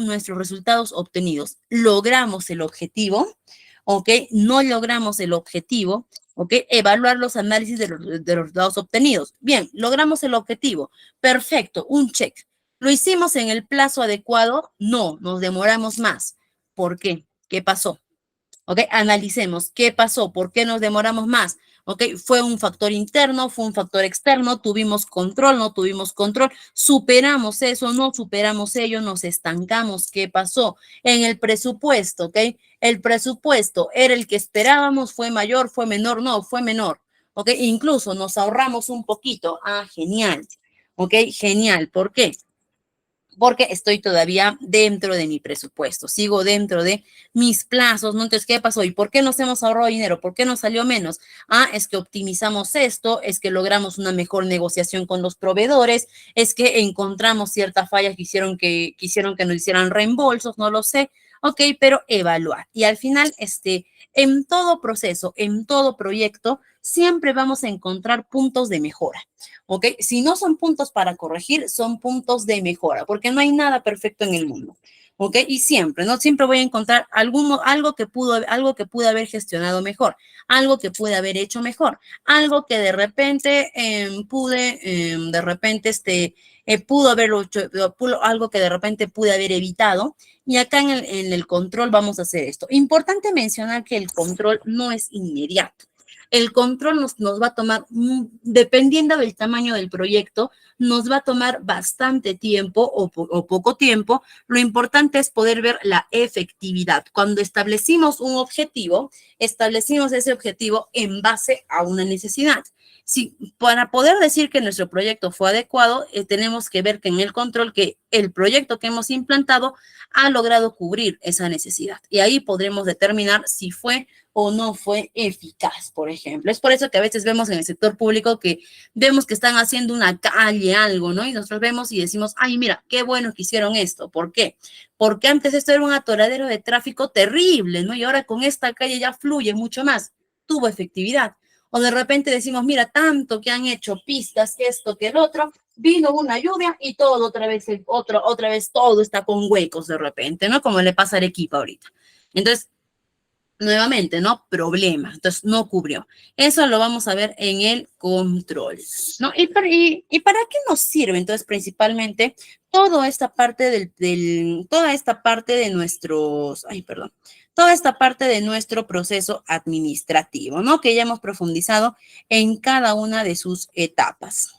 nuestros resultados obtenidos. ¿Logramos el objetivo? Ok, no logramos el objetivo. Ok, evaluar los análisis de los resultados obtenidos. Bien, logramos el objetivo. Perfecto, un check. ¿Lo hicimos en el plazo adecuado? No, nos demoramos más. ¿Por qué? ¿Qué pasó? ¿Ok? Analicemos qué pasó, por qué nos demoramos más. ¿Ok? ¿Fue un factor interno, fue un factor externo? ¿Tuvimos control, no tuvimos control? ¿Superamos eso, no superamos ello, nos estancamos? ¿Qué pasó? En el presupuesto, ¿ok? El presupuesto era el que esperábamos, fue mayor, fue menor, no, fue menor. ¿Ok? Incluso nos ahorramos un poquito. Ah, genial. ¿Ok? Genial. ¿Por qué? Porque estoy todavía dentro de mi presupuesto, sigo dentro de mis plazos, ¿no? Entonces, ¿qué pasó? ¿Y por qué nos hemos ahorrado dinero? ¿Por qué nos salió menos? Ah, es que optimizamos esto, es que logramos una mejor negociación con los proveedores, es que encontramos ciertas fallas que hicieron que nos hicieran reembolsos, no lo sé, ok, pero evaluar. Y al final, en todo proceso, en todo proyecto, siempre vamos a encontrar puntos de mejora. ¿Ok? Si no son puntos para corregir, son puntos de mejora, porque no hay nada perfecto en el mundo. ¿Ok? Y siempre, ¿no? Siempre voy a encontrar algo que pude haber gestionado mejor, algo que pude haber hecho mejor, algo que de repente pudo haber hecho, algo que de repente pude haber evitado. Y acá en el control vamos a hacer esto. Importante mencionar que el control no es inmediato. El control nos va a tomar, dependiendo del tamaño del proyecto, nos va a tomar bastante tiempo o poco tiempo. Lo importante es poder ver la efectividad. Cuando establecimos un objetivo, establecimos ese objetivo en base a una necesidad. Si, para poder decir que nuestro proyecto fue adecuado, tenemos que ver que en el control que el proyecto que hemos implantado ha logrado cubrir esa necesidad. Y ahí podremos determinar si fue o no fue eficaz, por ejemplo. Es por eso que a veces vemos en el sector público que vemos que están haciendo una calle, algo, ¿no? Y nosotros vemos y decimos, ay, mira, qué bueno que hicieron esto. ¿Por qué? Porque antes esto era un atoradero de tráfico terrible, ¿no? Y ahora con esta calle ya fluye mucho más. Tuvo efectividad. O de repente decimos, mira, tanto que han hecho pistas, que esto, que el otro, vino una lluvia y todo otra vez todo está con huecos de repente, ¿no? Como le pasa al equipo ahorita. Entonces, nuevamente, ¿no? Problema. Entonces, no cubrió. Eso lo vamos a ver en el control, ¿no? ¿Y para qué nos sirve? Entonces, principalmente, toda esta parte toda esta parte de toda esta parte de nuestro proceso administrativo, ¿no? Que ya hemos profundizado en cada una de sus etapas.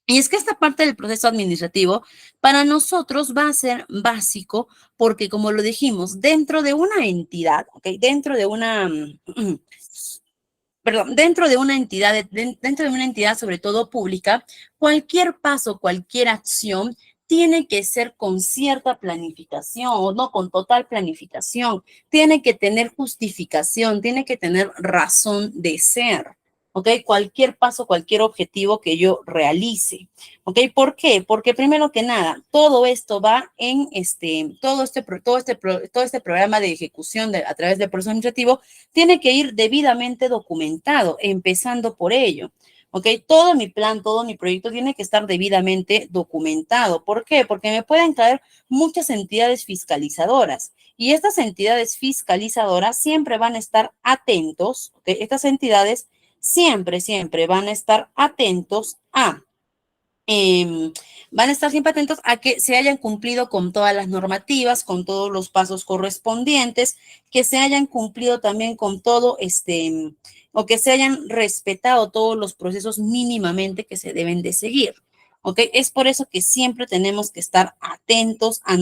Y es que esta parte del proceso administrativo para nosotros va a ser básico porque, como lo dijimos, dentro de una entidad, ¿ok? Dentro de una, perdón, dentro de una entidad, dentro de una entidad sobre todo pública, cualquier paso, cualquier acción tiene que ser con cierta planificación o no con total planificación, tiene que tener justificación, tiene que tener razón de ser. ¿Ok? Cualquier paso, cualquier objetivo que yo realice. ¿Ok? ¿Por qué? Porque primero que nada, todo esto va en todo este programa de ejecución a través del proceso administrativo tiene que ir debidamente documentado, empezando por ello. ¿Ok? Todo mi plan, todo mi proyecto tiene que estar debidamente documentado. ¿Por qué? Porque me pueden caer muchas entidades fiscalizadoras y estas entidades fiscalizadoras siempre van a estar atentos, ¿ok? Estas entidades siempre van a estar atentos van a estar siempre atentos a que se hayan cumplido con todas las normativas, con todos los pasos correspondientes, que se hayan cumplido también con todo o que se hayan respetado todos los procesos mínimamente que se deben de seguir. ¿Ok? Es por eso que siempre tenemos que estar atentos a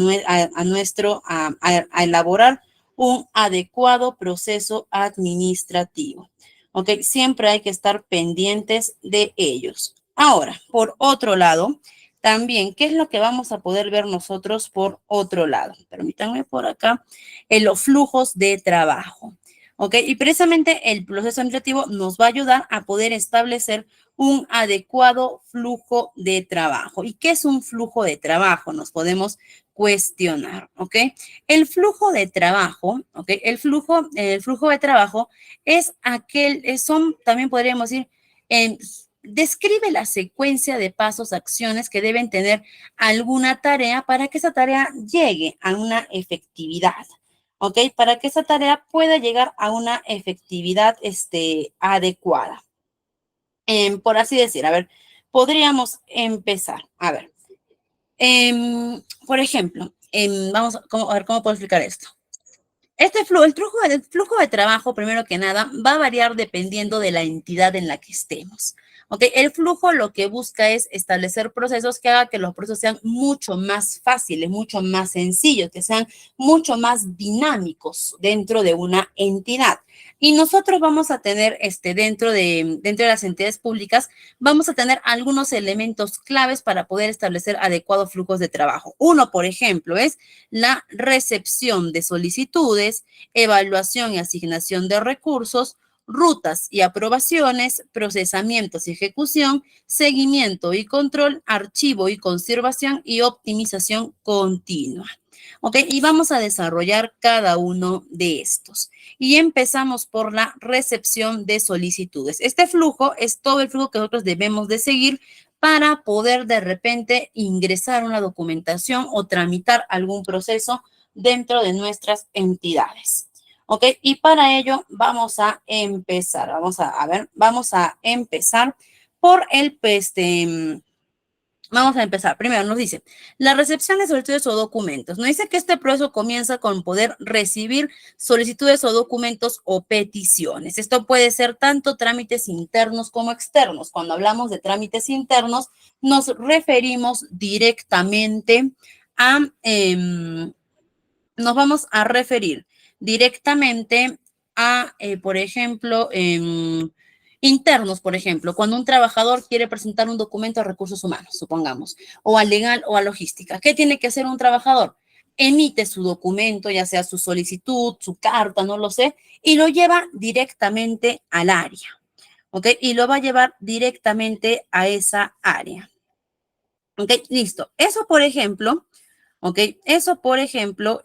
elaborar un adecuado proceso administrativo. ¿Ok? Siempre hay que estar pendientes de ellos. Ahora, por otro lado, también, ¿qué es lo que vamos a poder ver nosotros por otro lado? Permítanme por acá, en los flujos de trabajo. ¿Ok? Y precisamente el proceso administrativo nos va a ayudar a poder establecer un adecuado flujo de trabajo. ¿Y qué es un flujo de trabajo? Nos podemos cuestionar, ¿ok? El flujo de trabajo, ¿ok? El flujo de trabajo es también podríamos decir, describe la secuencia de pasos, acciones que deben tener alguna tarea para que esa tarea llegue a una efectividad. ¿Ok? Para que esa tarea pueda llegar a una efectividad adecuada. Por así decir, a ver, podríamos empezar. A ver, por ejemplo, a ver cómo puedo explicar esto. El flujo de trabajo, primero que nada, va a variar dependiendo de la entidad en la que estemos. ¿Ok? El flujo lo que busca es establecer procesos que hagan que los procesos sean mucho más fáciles, mucho más sencillos, que sean mucho más dinámicos dentro de una entidad. Y nosotros vamos a tener dentro de las entidades públicas, vamos a tener algunos elementos claves para poder establecer adecuados flujos de trabajo. Uno, por ejemplo, es la recepción de solicitudes, evaluación y asignación de recursos, rutas y aprobaciones, procesamientos y ejecución, seguimiento y control, archivo y conservación y optimización continua. ¿Ok? Y vamos a desarrollar cada uno de estos. Y empezamos por la recepción de solicitudes. Este flujo es todo el flujo que nosotros debemos de seguir para poder de repente ingresar una documentación o tramitar algún proceso dentro de nuestras entidades. ¿Ok? Y para ello vamos a empezar. Vamos a empezar por vamos a empezar. Primero nos dice, la recepción de solicitudes o documentos. Nos dice que este proceso comienza con poder recibir solicitudes o documentos o peticiones. Esto puede ser tanto trámites internos como externos. Cuando hablamos de trámites internos, nos referimos directamente a, nos vamos a referir directamente a, por ejemplo, internos, por ejemplo, cuando un trabajador quiere presentar un documento a recursos humanos, supongamos, o a legal o a logística. ¿Qué tiene que hacer un trabajador? Emite su documento, ya sea su solicitud, su carta, no lo sé, y lo lleva directamente al área, ¿ok? Y lo va a llevar directamente a esa área. ¿Ok? Listo. Eso, por ejemplo, ¿ok? Eso, por ejemplo,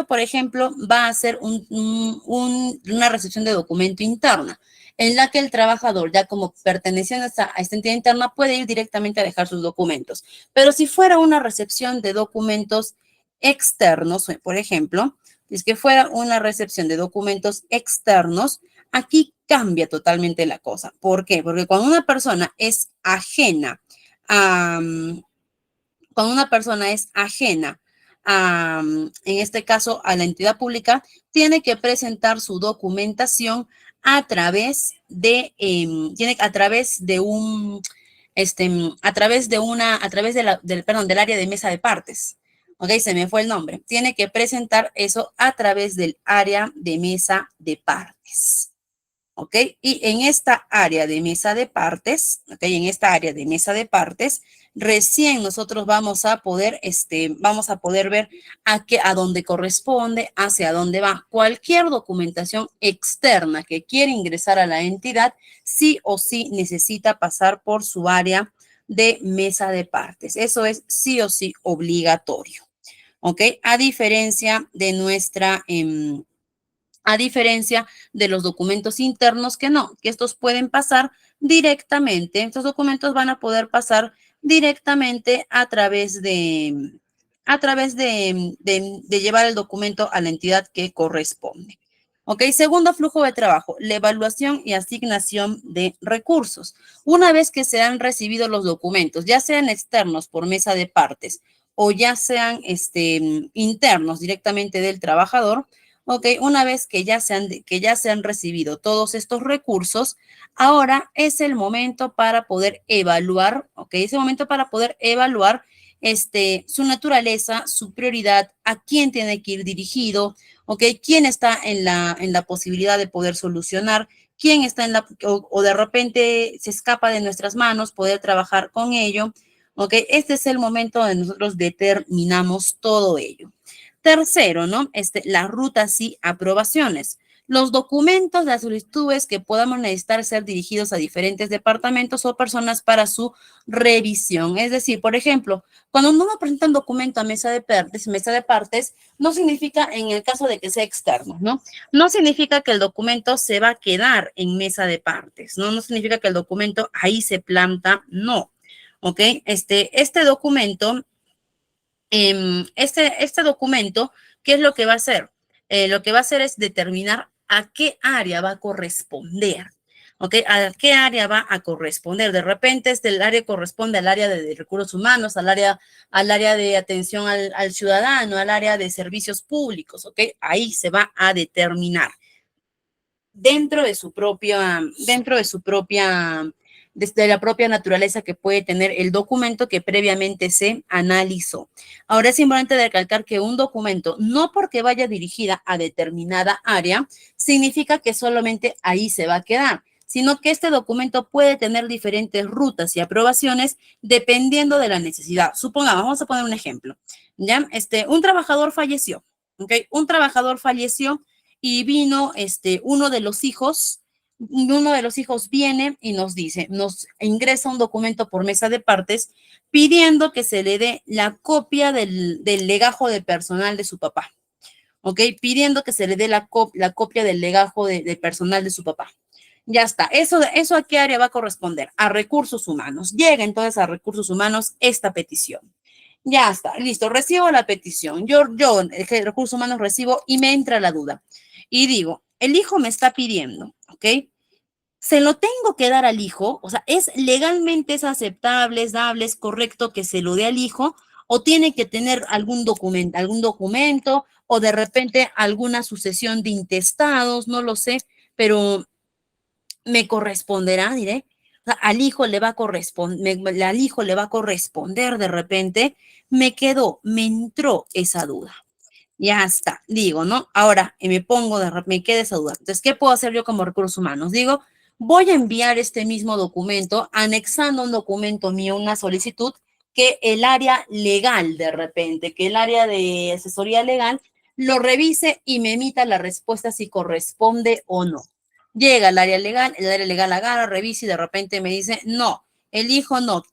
por ejemplo, va a ser una recepción de documento interna, en la que el trabajador, ya como perteneciendo a esta entidad interna, puede ir directamente a dejar sus documentos. Pero si fuera una recepción de documentos externos, por ejemplo, si es que fuera una recepción de documentos externos, aquí cambia totalmente la cosa. ¿Por qué? Porque cuando una persona es ajena a, cuando una persona es ajena en este caso, a la entidad pública, tiene que presentar su documentación a través de, a través de un, a través de perdón, del área de mesa de partes. Ok, se me fue el nombre. Tiene que presentar eso a través del área de mesa de partes. ¿Ok? Y en esta área de mesa de partes, ¿ok? En esta área de mesa de partes, recién nosotros vamos a poder ver a dónde corresponde, hacia dónde va. Cualquier documentación externa que quiera ingresar a la entidad, sí o sí necesita pasar por su área de mesa de partes. Eso es sí o sí obligatorio. ¿Ok? A diferencia de los documentos internos que no, que estos pueden pasar directamente, estos documentos van a poder pasar directamente de llevar el documento a la entidad que corresponde. Ok, segundo flujo de trabajo, la evaluación y asignación de recursos. Una vez que se han recibido los documentos, ya sean externos por mesa de partes o ya sean internos directamente del trabajador, ok, una vez que ya se han recibido todos estos recursos, ahora es el momento para poder evaluar, ok, es el momento para poder evaluar su naturaleza, su prioridad, a quién tiene que ir dirigido, ok, quién está en la posibilidad de poder solucionar, quién está o de repente se escapa de nuestras manos, poder trabajar con ello, ok, este es el momento donde nosotros determinamos todo ello. Tercero, ¿no? Las rutas y aprobaciones. Los documentos, las solicitudes que podamos necesitar ser dirigidos a diferentes departamentos o personas para su revisión. Es decir, por ejemplo, cuando uno presenta un documento a mesa de partes, no significa en el caso de que sea externo, ¿no? No significa que el documento se va a quedar en mesa de partes, ¿no? No significa que el documento ahí se planta, no. ¿Ok? Este documento este documento, ¿qué es lo que va a hacer? Lo que va a hacer es determinar a qué área va a corresponder. ¿Ok? ¿A qué área va a corresponder? De repente, el área corresponde al área de recursos humanos, al área de atención al ciudadano, al área de servicios públicos. ¿Ok? Ahí se va a determinar desde la propia naturaleza que puede tener el documento que previamente se analizó. Ahora es importante recalcar que un documento, no porque vaya dirigida a determinada área, significa que solamente ahí se va a quedar, sino que este documento puede tener diferentes rutas y aprobaciones dependiendo de la necesidad. Supongamos, vamos a poner un ejemplo, ¿ya? Un trabajador falleció, ¿ok? Un trabajador falleció y vino uno de los hijos viene y nos ingresa un documento por mesa de partes pidiendo que se le dé la copia del legajo de personal de su papá, ¿ok? Pidiendo que se le dé la copia del legajo de personal de su papá. Ya está. ¿Eso a qué área va a corresponder? A recursos humanos. Llega entonces a recursos humanos esta petición. Ya está, listo, recibo la petición. El recursos humanos recibo y me entra la duda. Y digo, el hijo me está pidiendo, ¿ok? ¿Se lo tengo que dar al hijo? O sea, legalmente es aceptable, es dable, es correcto que se lo dé al hijo? ¿O tiene que tener algún documento o de repente alguna sucesión de intestados? No lo sé, pero me corresponderá, diré. O sea, al hijo le va a corresponder de repente. Me entró esa duda. Ya está, digo, ¿no? Ahora me queda esa duda. Entonces, ¿qué puedo hacer yo como recursos humanos? Digo, voy a enviar este mismo documento, anexando un documento mío, una solicitud, que el área legal de repente, que el área de asesoría legal lo revise y me emita la respuesta si corresponde o no. Llega el área legal agarra, revisa y de repente me dice, no, el hijo no,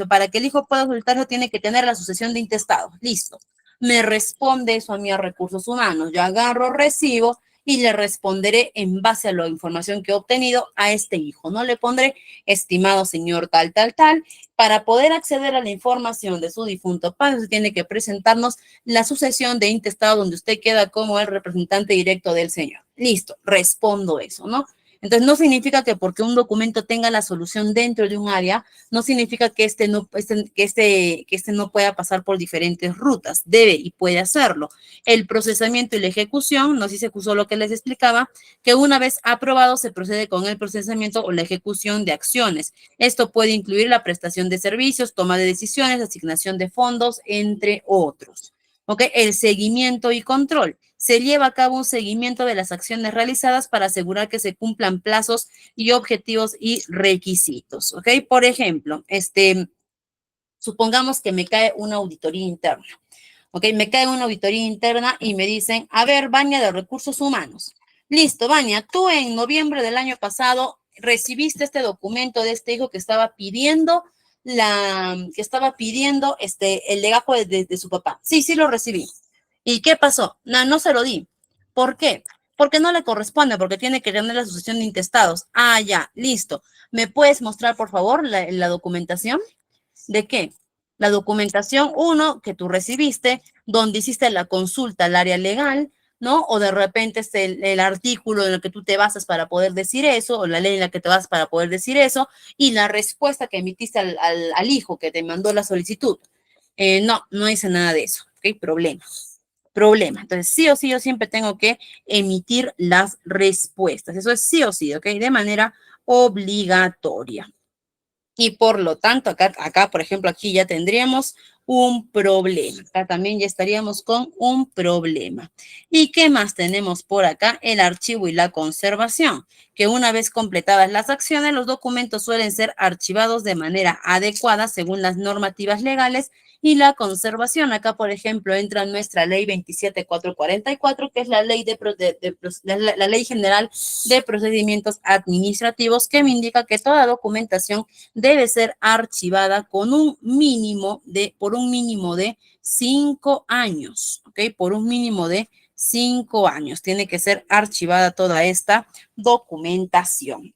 para que el hijo pueda soltarlo tiene que tener la sucesión de intestados. Listo. Me responde eso a mí a recursos humanos. Yo agarro, recibo y le responderé en base a la información que he obtenido a este hijo. No le pondré, estimado señor tal, tal, tal. Para poder acceder a la información de su difunto padre, se tiene que presentarnos la sucesión de intestado donde usted queda como el representante directo del señor. Listo, respondo eso, ¿no? Entonces, no significa que porque un documento tenga la solución dentro de un área, no significa que este no pueda pasar por diferentes rutas. Debe y puede hacerlo. El procesamiento y la ejecución, no sé si se usó lo que les explicaba, que una vez aprobado se procede con el procesamiento o la ejecución de acciones. Esto puede incluir la prestación de servicios, toma de decisiones, asignación de fondos, entre otros. ¿Ok? El seguimiento y control. Se lleva a cabo un seguimiento de las acciones realizadas para asegurar que se cumplan plazos y objetivos y requisitos. ¿Ok? Por ejemplo, supongamos que me cae una auditoría interna. ¿Ok? Me cae una auditoría interna y me dicen, a ver, Vania de Recursos Humanos. Listo, Vania, tú en noviembre del año pasado recibiste este documento de este hijo que estaba pidiendo el legajo de su papá. Sí, sí lo recibí. ¿Y qué pasó? No, no se lo di. ¿Por qué? Porque no le corresponde, porque tiene que tener la sucesión de intestados. Ah, ya, listo. ¿Me puedes mostrar, por favor, la documentación? ¿De qué? La documentación, uno, que tú recibiste, donde hiciste la consulta al área legal, ¿no? O de repente es el artículo en el que tú te basas para poder decir eso, o la ley en la que te basas para poder decir eso, y la respuesta que emitiste al hijo que te mandó la solicitud. No, no hice nada de eso, ¿ok? Problema. Entonces, sí o sí, yo siempre tengo que emitir las respuestas. Eso es sí o sí, ¿ok? De manera obligatoria. Y por lo tanto, acá, por ejemplo, aquí ya tendríamos un problema. Acá también ya estaríamos con un problema. ¿Y qué más tenemos por acá? El archivo y la conservación, que una vez completadas las acciones, los documentos suelen ser archivados de manera adecuada según las normativas legales y la conservación. Acá, por ejemplo, entra nuestra ley 27444, que es la ley, la ley general de procedimientos administrativos, que me indica que toda documentación debe ser archivada por un mínimo de 5 años, ¿ok? Por un mínimo de 5 años tiene que ser archivada toda esta documentación.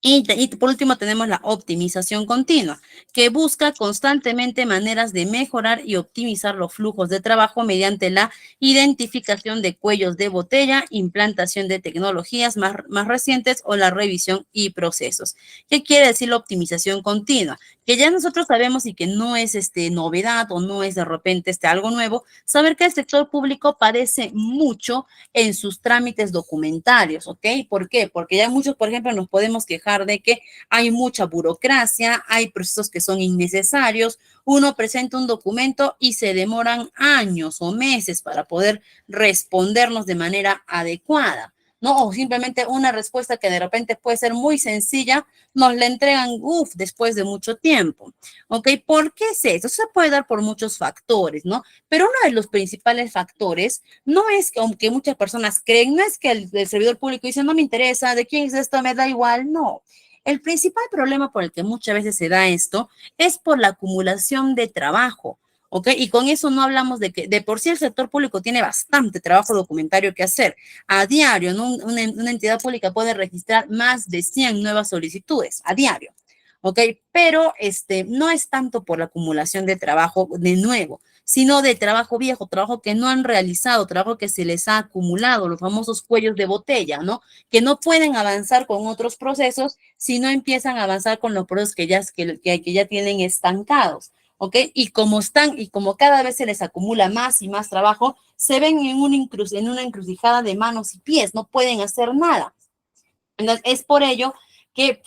Y por último tenemos la optimización continua, que busca constantemente maneras de mejorar y optimizar los flujos de trabajo mediante la identificación de cuellos de botella, implantación de tecnologías más recientes o la revisión y procesos. ¿Qué quiere decir la optimización continua? Que ya nosotros sabemos y que no es novedad o no es de repente algo nuevo, saber que el sector público padece mucho en sus trámites documentarios, ¿ok? ¿Por qué? Porque ya muchos, por ejemplo, nos podemos quejar de que hay mucha burocracia, hay procesos que son innecesarios, uno presenta un documento y se demoran años o meses para poder respondernos de manera adecuada, ¿no? O simplemente una respuesta que de repente puede ser muy sencilla, nos la entregan, después de mucho tiempo, ¿ok? ¿Por qué es eso? Eso se puede dar por muchos factores, ¿no? Pero uno de los principales factores no es que, aunque muchas personas creen, no es que el servidor público dice, no me interesa, ¿de quién es esto? Me da igual, no. El principal problema por el que muchas veces se da esto es por la acumulación de trabajo, ¿ok? Y con eso no hablamos de que de por sí el sector público tiene bastante trabajo documentario que hacer. A diario, ¿no? Una entidad pública puede registrar más de 100 nuevas solicitudes a diario, ¿ok? Pero no es tanto por la acumulación de trabajo de nuevo, sino de trabajo viejo, trabajo que no han realizado, trabajo que se les ha acumulado, los famosos cuellos de botella, ¿no? Que no pueden avanzar con otros procesos si no empiezan a avanzar con los procesos que ya tienen estancados, ¿ok? Y como cada vez se les acumula más y más trabajo, se ven en una encrucijada de manos y pies, no pueden hacer nada. Entonces, es por ello que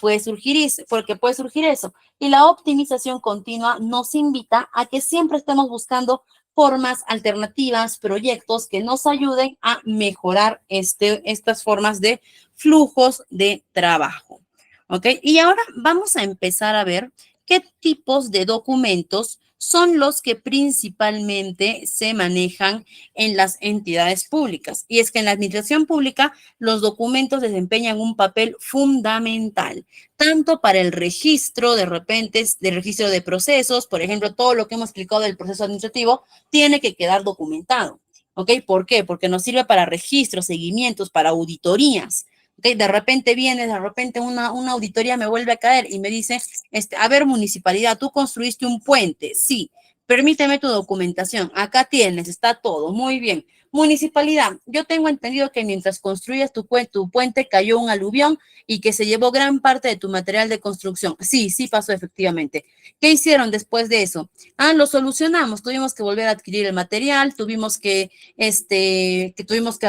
porque puede surgir eso. Y la optimización continua nos invita a que siempre estemos buscando formas alternativas, proyectos que nos ayuden a mejorar estas formas de flujos de trabajo. ¿Ok? Y ahora vamos a empezar a ver qué tipos de documentos son los que principalmente se manejan en las entidades públicas. Y es que en la administración pública los documentos desempeñan un papel fundamental, tanto para el registro del registro de procesos, por ejemplo, todo lo que hemos explicado del proceso administrativo tiene que quedar documentado. ¿Ok? ¿Por qué? Porque nos sirve para registros, seguimientos, para auditorías. ¿Ok? De repente una auditoría me vuelve a caer y me dice, a ver, municipalidad, tú construiste un puente, sí, permíteme tu documentación, acá tienes, está todo, muy bien. Municipalidad, yo tengo entendido que mientras construías tu puente cayó un aluvión y que se llevó gran parte de tu material de construcción. Sí, sí pasó efectivamente. ¿Qué hicieron después de eso? Lo solucionamos, tuvimos que volver a adquirir el material, tuvimos que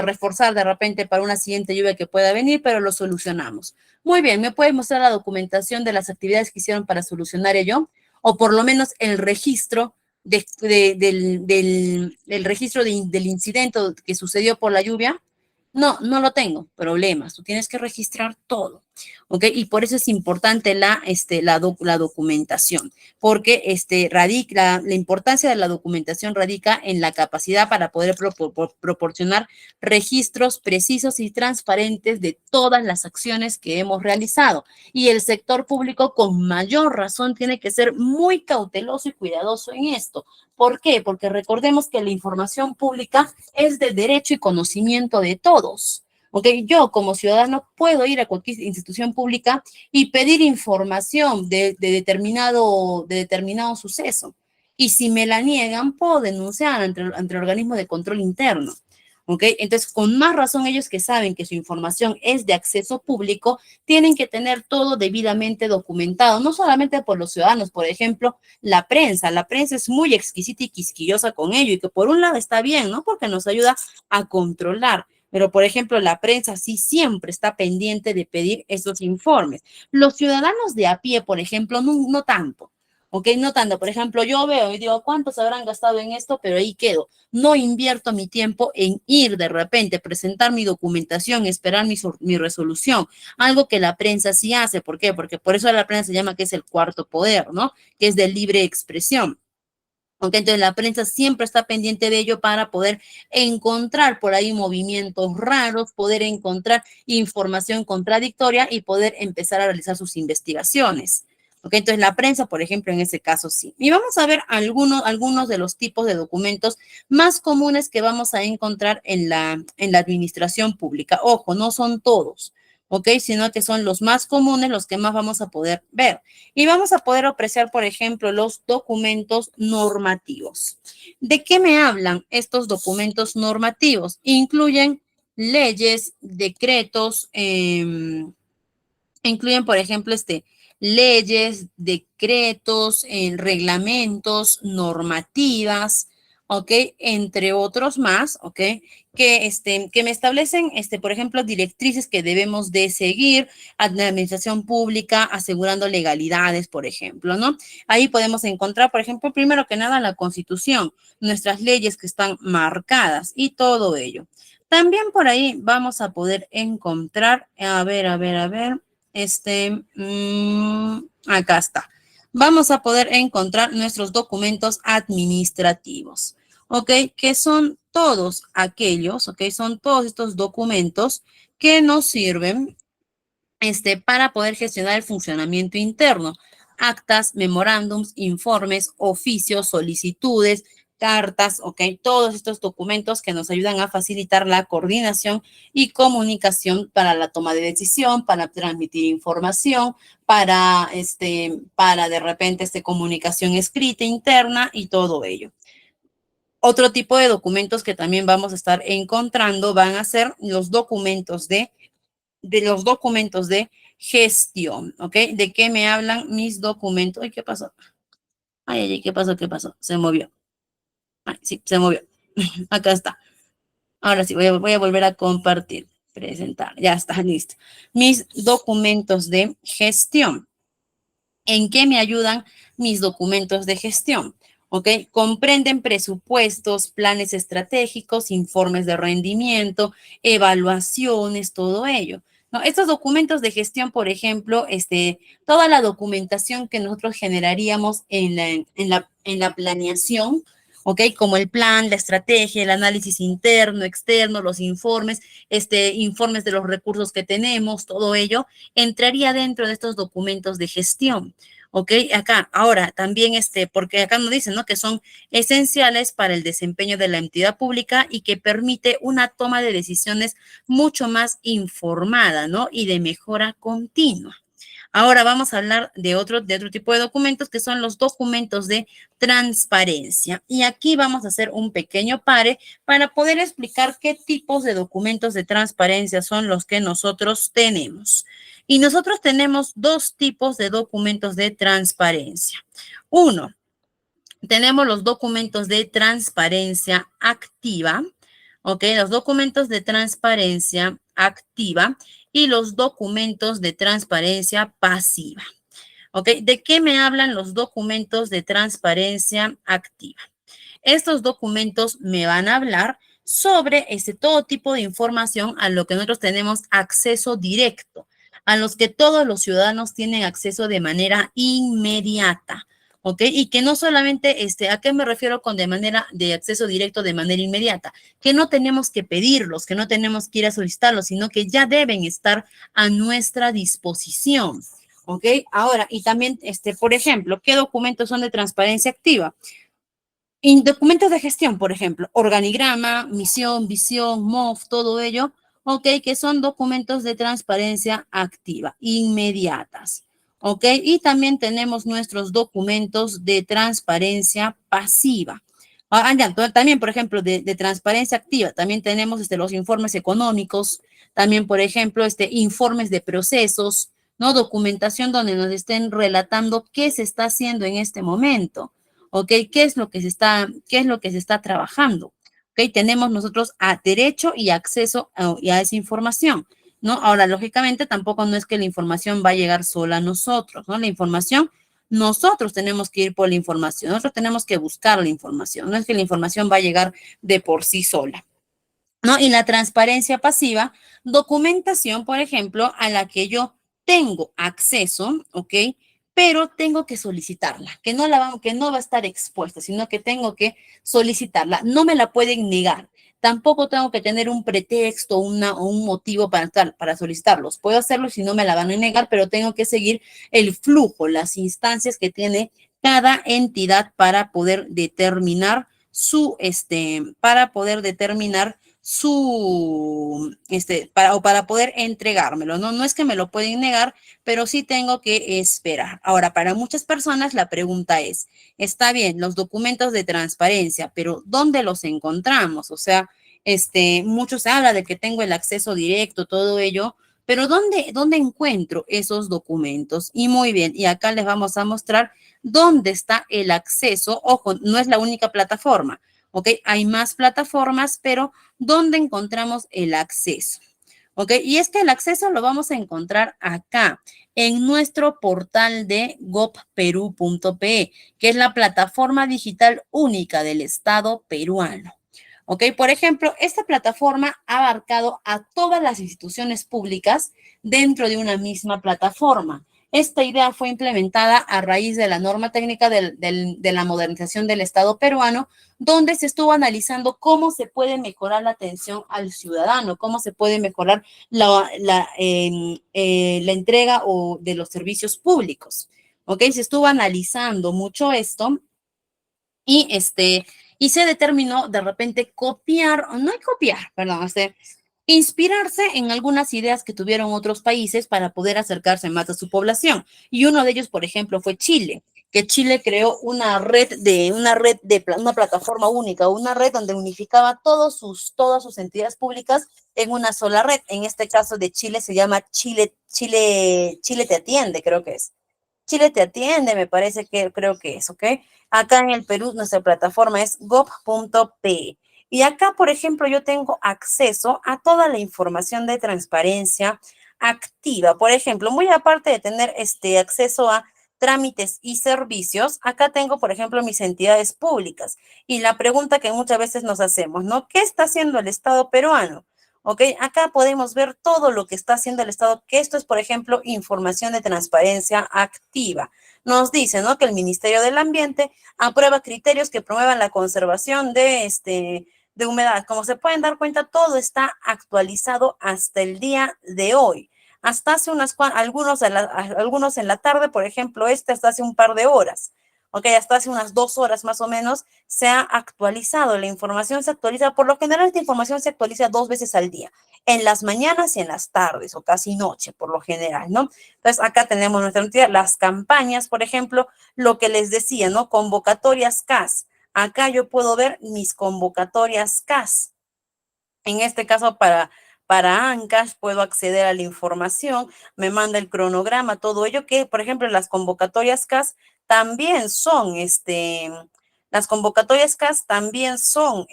reforzar de repente para una siguiente lluvia que pueda venir, pero lo solucionamos. Muy bien, ¿me puedes mostrar la documentación de las actividades que hicieron para solucionar ello? O por lo menos el registro del registro del incidente que sucedió por la lluvia. No, no lo tengo. Problemas. Tú tienes que registrar todo. ¿Ok? Y por eso es importante la documentación, porque la importancia de la documentación radica en la capacidad para poder proporcionar registros precisos y transparentes de todas las acciones que hemos realizado. Y el sector público con mayor razón tiene que ser muy cauteloso y cuidadoso en esto. ¿Por qué? Porque recordemos que la información pública es de derecho y conocimiento de todos. ¿Ok? Yo como ciudadano puedo ir a cualquier institución pública y pedir información de determinado suceso. Y si me la niegan, puedo denunciar ante el organismo de control interno. ¿Ok? Entonces, con más razón, ellos que saben que su información es de acceso público, tienen que tener todo debidamente documentado, no solamente por los ciudadanos, por ejemplo, la prensa. La prensa es muy exquisita y quisquillosa con ello y que por un lado está bien, ¿no? Porque nos ayuda a controlar. Pero, por ejemplo, la prensa sí siempre está pendiente de pedir esos informes. Los ciudadanos de a pie, por ejemplo, no tanto. ¿Ok? No tanto. Por ejemplo, yo veo y digo, ¿cuántos habrán gastado en esto? Pero ahí quedo. No invierto mi tiempo en ir de repente, presentar mi documentación, esperar mi resolución. Algo que la prensa sí hace. ¿Por qué? Porque por eso la prensa se llama que es el cuarto poder, ¿no? Que es de libre expresión. Okay, entonces la prensa siempre está pendiente de ello para poder encontrar por ahí movimientos raros, poder encontrar información contradictoria y poder empezar a realizar sus investigaciones. Okay, entonces la prensa, por ejemplo, en ese caso sí. Y vamos a ver algunos de los tipos de documentos más comunes que vamos a encontrar en la administración pública. Ojo, no son todos, ¿ok? Sino que son los más comunes, los que más vamos a poder ver. Y vamos a poder apreciar, por ejemplo, los documentos normativos. ¿De qué me hablan estos documentos normativos? Incluyen leyes, decretos, incluyen, por ejemplo, leyes, decretos, reglamentos, normativas, ¿ok? Entre otros más, ¿ok? Que me establecen, por ejemplo, directrices que debemos de seguir a la administración pública, asegurando legalidades, por ejemplo, ¿no? Ahí podemos encontrar, por ejemplo, primero que nada, la Constitución, nuestras leyes que están marcadas y todo ello. También por ahí vamos a poder encontrar, a ver, acá está. Vamos a poder encontrar nuestros documentos administrativos, ¿ok? Que son todos aquellos, ¿ok? Son todos estos documentos que nos sirven para poder gestionar el funcionamiento interno. Actas, memorándums, informes, oficios, solicitudes, cartas, ¿ok? Todos estos documentos que nos ayudan a facilitar la coordinación y comunicación para la toma de decisión, para transmitir información, para de repente comunicación escrita interna y todo ello. Otro tipo de documentos que también vamos a estar encontrando van a ser los documentos de gestión, ¿ok? ¿De qué me hablan mis documentos? Ay, ¿qué pasó? Ay, ¿qué pasó? ¿Qué pasó? Se movió. Ay, sí, se movió. Acá está. Ahora sí, voy a volver a compartir, presentar. Ya está, listo. Mis documentos de gestión. ¿En qué me ayudan mis documentos de gestión? ¿Ok? Comprenden presupuestos, planes estratégicos, informes de rendimiento, evaluaciones, todo ello. ¿No? Estos documentos de gestión, por ejemplo, toda la documentación que nosotros generaríamos en la planeación, ¿ok? Como el plan, la estrategia, el análisis interno, externo, los informes, informes de los recursos que tenemos, todo ello, entraría dentro de estos documentos de gestión. ¿Ok? Acá, ahora también porque acá nos dicen, ¿no? Que son esenciales para el desempeño de la entidad pública y que permite una toma de decisiones mucho más informada, ¿no? Y de mejora continua. Ahora vamos a hablar de otro tipo de documentos que son los documentos de transparencia. Y aquí vamos a hacer un pequeño pare para poder explicar qué tipos de documentos de transparencia son los que nosotros tenemos. Y nosotros tenemos dos tipos de documentos de transparencia. Uno, tenemos los documentos de transparencia activa, ¿ok? Los documentos de transparencia activa y los documentos de transparencia pasiva, ¿ok? ¿De qué me hablan los documentos de transparencia activa? Estos documentos me van a hablar sobre todo tipo de información a lo que nosotros tenemos acceso directo, a los que todos los ciudadanos tienen acceso de manera inmediata. ¿Ok? Y que no solamente, ¿a qué me refiero con de manera de acceso directo de manera inmediata? Que no tenemos que pedirlos, que no tenemos que ir a solicitarlos, sino que ya deben estar a nuestra disposición. ¿Ok? Ahora, y también, por ejemplo, ¿qué documentos son de transparencia activa? En documentos de gestión, por ejemplo, organigrama, misión, visión, MOF, todo ello, ok, que son documentos de transparencia activa, inmediatas, ok, y también tenemos nuestros documentos de transparencia pasiva. Ya, también, por ejemplo, de transparencia activa, también tenemos los informes económicos, también, por ejemplo, informes de procesos, ¿no? Documentación donde nos estén relatando qué se está haciendo en este momento. ¿Ok? Qué es lo que se está trabajando? ¿Ok? Tenemos nosotros derecho y acceso a esa información, ¿no? Ahora, lógicamente, tampoco no es que la información va a llegar sola a nosotros, ¿no? La información, nosotros tenemos que ir por la información, nosotros tenemos que buscar la información, no es que la información va a llegar de por sí sola, ¿no? Y la transparencia pasiva, documentación, por ejemplo, a la que yo tengo acceso, ¿ok? Pero tengo que solicitarla, que no va a estar expuesta, sino que tengo que solicitarla. No me la pueden negar. Tampoco tengo que tener un pretexto o un motivo para solicitarlos. Puedo hacerlo si no me la van a negar, pero tengo que seguir el flujo, las instancias que tiene cada entidad para poder determinar para poder determinar para poder entregármelo, ¿no? No es que me lo pueden negar, pero sí tengo que esperar. Ahora, para muchas personas la pregunta es, está bien, los documentos de transparencia, pero ¿dónde los encontramos? O sea, muchos hablan de que tengo el acceso directo, todo ello, pero ¿dónde encuentro esos documentos? Y muy bien, y acá les vamos a mostrar dónde está el acceso. Ojo, no es la única plataforma, ¿ok? Hay más plataformas, pero ¿dónde encontramos el acceso? ¿Ok? Y es que el acceso lo vamos a encontrar acá, en nuestro portal de gopperu.pe, que es la plataforma digital única del Estado peruano. ¿Ok? Por ejemplo, esta plataforma ha abarcado a todas las instituciones públicas dentro de una misma plataforma. Esta idea fue implementada a raíz de la norma técnica de la modernización del Estado peruano, donde se estuvo analizando cómo se puede mejorar la atención al ciudadano, cómo se puede mejorar la entrega de los servicios públicos. ¿Ok? Se estuvo analizando mucho esto y y se determinó de repente copiar, no hay copiar, perdón, inspirarse en algunas ideas que tuvieron otros países para poder acercarse más a su población. Y uno de ellos, por ejemplo, fue Chile, que Chile creó una plataforma única, una red donde unificaba todas sus entidades públicas en una sola red. En este caso de Chile se llama Chile Te Atiende, creo que es. Chile Te Atiende, me parece que creo que es, ¿ok? Acá en el Perú nuestra plataforma es gov.pe. Y acá, por ejemplo, yo tengo acceso a toda la información de transparencia activa. Por ejemplo, muy aparte de tener acceso a trámites y servicios, acá tengo, por ejemplo, mis entidades públicas. Y la pregunta que muchas veces nos hacemos, ¿no? ¿Qué está haciendo el Estado peruano? ¿Ok? Acá podemos ver todo lo que está haciendo el Estado, que esto es, por ejemplo, información de transparencia activa. Nos dice, ¿no? Que el Ministerio del Ambiente aprueba criterios que promuevan la conservación de humedad. Como se pueden dar cuenta, todo está actualizado hasta el día de hoy. Hasta hace algunos en la tarde, por ejemplo, hasta hace un par de horas. Ok, hasta hace unas 2 horas más o menos se ha actualizado. La información se actualiza, por lo general esta información se actualiza 2 veces al día. en las mañanas y en las tardes o casi noche por lo general, ¿no? Entonces acá tenemos nuestra noticia, las campañas, por ejemplo, lo que les decía, ¿no? Convocatorias CAS. Acá yo puedo ver mis convocatorias CAS. En este caso, para Ancash, puedo acceder a la información, me manda el cronograma, todo ello que, por ejemplo, las convocatorias CAS también son, las convocatorias CAS también son,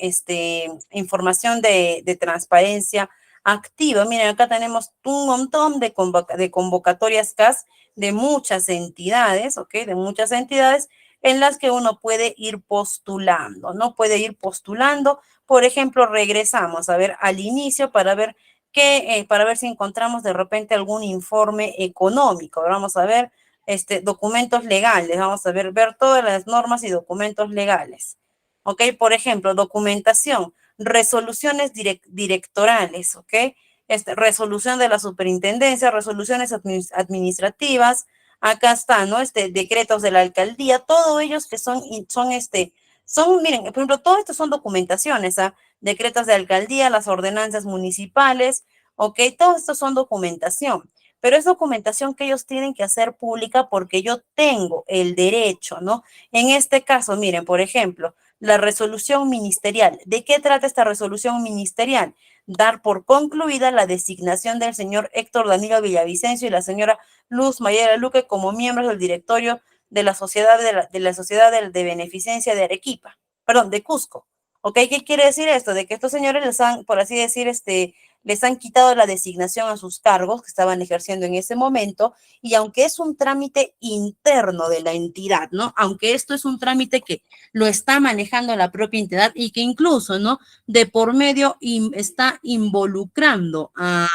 información de transparencia activa. Miren, acá tenemos un montón de convocatorias CAS de muchas entidades, ¿ok? De muchas entidades en las que uno puede ir postulando, ¿no? Puede ir postulando. Por ejemplo, regresamos a ver al inicio para ver si encontramos de repente algún informe económico. Vamos a ver documentos legales, vamos a ver todas las normas y documentos legales. ¿Ok? Por ejemplo, documentación, resoluciones directorales, ¿ok? Resolución de la superintendencia, resoluciones administrativas, acá está, ¿no? Decretos de la alcaldía, todos ellos que miren, por ejemplo, todo esto son documentaciones, ¿ah? Decretos de alcaldía, las ordenanzas municipales, ¿ok? Todo esto son documentación, pero es documentación que ellos tienen que hacer pública porque yo tengo el derecho, ¿no? En este caso, miren, por ejemplo, la resolución ministerial. ¿De qué trata esta resolución ministerial? Dar por concluida la designación del señor Héctor Danilo Villavicencio y la señora Luz Mayera Luque como miembros del directorio de la sociedad de beneficencia de Arequipa, perdón, de Cusco. ¿Ok? ¿Qué quiere decir esto? De que estos señores les han, por así decir, les han quitado la designación a sus cargos que estaban ejerciendo en ese momento, y aunque es un trámite interno de la entidad, ¿no? Aunque esto es un trámite que lo está manejando la propia entidad y que incluso, ¿no? De por medio está involucrando a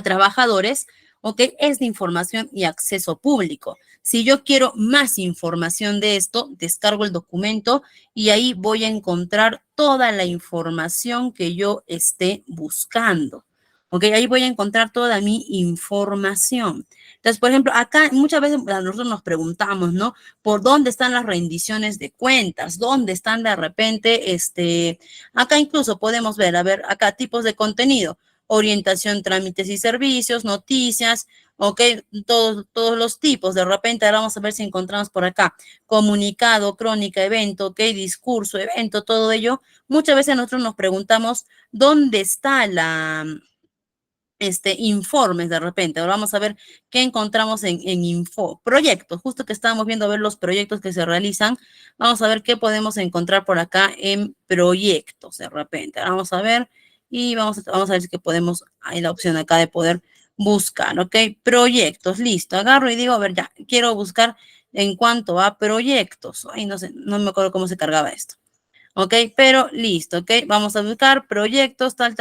trabajadores, ¿ok? Es de información y acceso público. Si yo quiero más información de esto, descargo el documento y ahí voy a encontrar toda la información que yo esté buscando. ¿Ok? Ahí voy a encontrar toda mi información. Entonces, por ejemplo, acá muchas veces nosotros nos preguntamos, ¿no? ¿Por dónde están las rendiciones de cuentas? ¿Dónde están de repente, acá incluso podemos ver, a ver, acá tipos de contenido, orientación, trámites y servicios, noticias, ok, todos los tipos. De repente, ahora vamos a ver si encontramos por acá comunicado, crónica, evento, ok, discurso, evento, todo ello. Muchas veces nosotros nos preguntamos dónde está informes de repente. Ahora vamos a ver qué encontramos en proyectos, justo que estábamos viendo a ver los proyectos que se realizan. Vamos a ver qué podemos encontrar por acá en proyectos de repente. Ahora vamos a ver y vamos a ver si que podemos, hay la opción acá de poder buscar, ¿ok? Proyectos, listo. Agarro y digo, a ver, ya, quiero buscar en cuanto a proyectos. Ay, no sé, no me acuerdo cómo se cargaba esto. ¿Ok? Pero listo, ¿ok? Vamos a buscar proyectos, tal.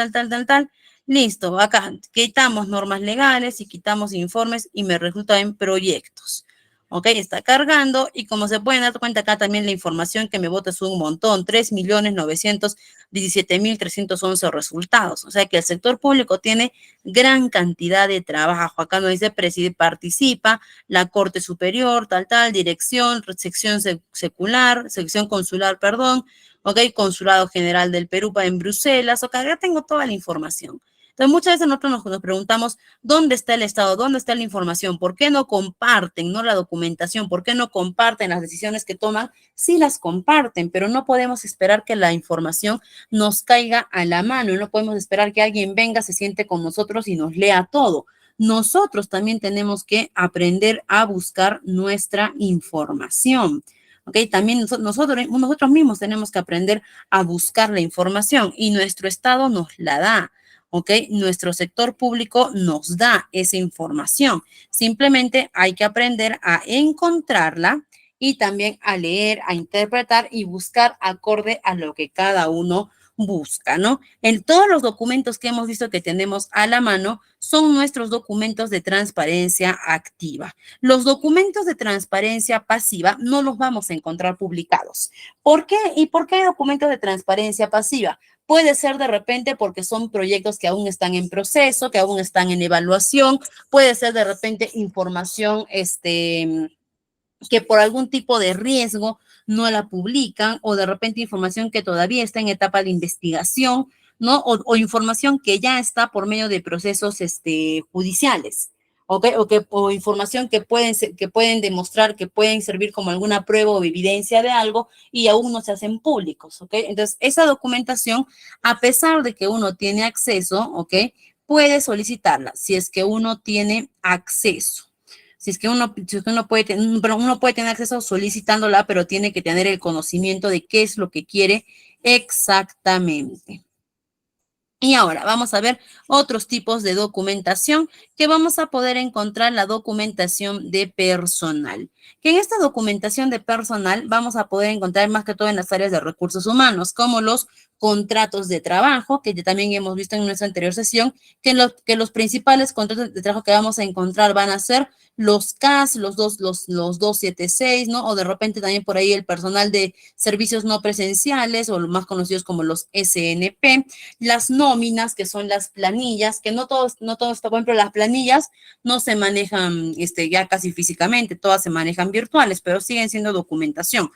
Listo, acá quitamos normas legales y quitamos informes y me resulta en proyectos. ¿Ok? Está cargando y como se pueden dar cuenta acá también la información que me bota es un montón, 3.917.311 resultados. O sea que el sector público tiene gran cantidad de trabajo. Acá nos dice participa, la Corte Superior, dirección, sección secular, sección consular, perdón, ¿ok? Consulado General del Perú en Bruselas, ok, ya tengo toda la información. Entonces, muchas veces nosotros nos preguntamos, ¿dónde está el Estado? ¿Dónde está la información? ¿Por qué no comparten, no la documentación? ¿Por qué no comparten las decisiones que toman? Sí las comparten, pero no podemos esperar que la información nos caiga a la mano. No podemos esperar que alguien venga, se siente con nosotros y nos lea todo. Nosotros también tenemos que aprender a buscar nuestra información. ¿Ok? También nosotros mismos tenemos que aprender a buscar la información y nuestro Estado nos la da. ¿Ok? Nuestro sector público nos da esa información. Simplemente hay que aprender a encontrarla y también a leer, a interpretar y buscar acorde a lo que cada uno busca, ¿no? En todos los documentos que hemos visto que tenemos a la mano son nuestros documentos de transparencia activa. Los documentos de transparencia pasiva no los vamos a encontrar publicados. ¿Por qué? ¿Y por qué documentos de transparencia pasiva? Puede ser de repente porque son proyectos que aún están en proceso, que aún están en evaluación, puede ser de repente información, que por algún tipo de riesgo no la publican o de repente información que todavía está en etapa de investigación, ¿no? O información que ya está por medio de procesos judiciales. ¿Ok? O información que pueden demostrar, que pueden servir como alguna prueba o evidencia de algo y aún no se hacen públicos, ¿ok? Entonces, esa documentación, a pesar de que uno tiene acceso, ¿ok? Puede solicitarla si es que uno tiene acceso. Si es que uno puede, pero uno puede tener acceso solicitándola, pero tiene que tener el conocimiento de qué es lo que quiere exactamente. Y ahora vamos a ver otros tipos de documentación que vamos a poder encontrar la documentación de personal. Que en esta documentación de personal vamos a poder encontrar más que todo en las áreas de recursos humanos, como los contratos de trabajo, que ya también hemos visto en nuestra anterior sesión, que los principales contratos de trabajo que vamos a encontrar van a ser los CAS, los 276, ¿no? O de repente también por ahí el personal de servicios no presenciales o los más conocidos como los SNP, las nóminas, que son las planillas, que no todos, por ejemplo, las planillas no se manejan ya casi físicamente, todas se manejan virtuales, pero siguen siendo documentación.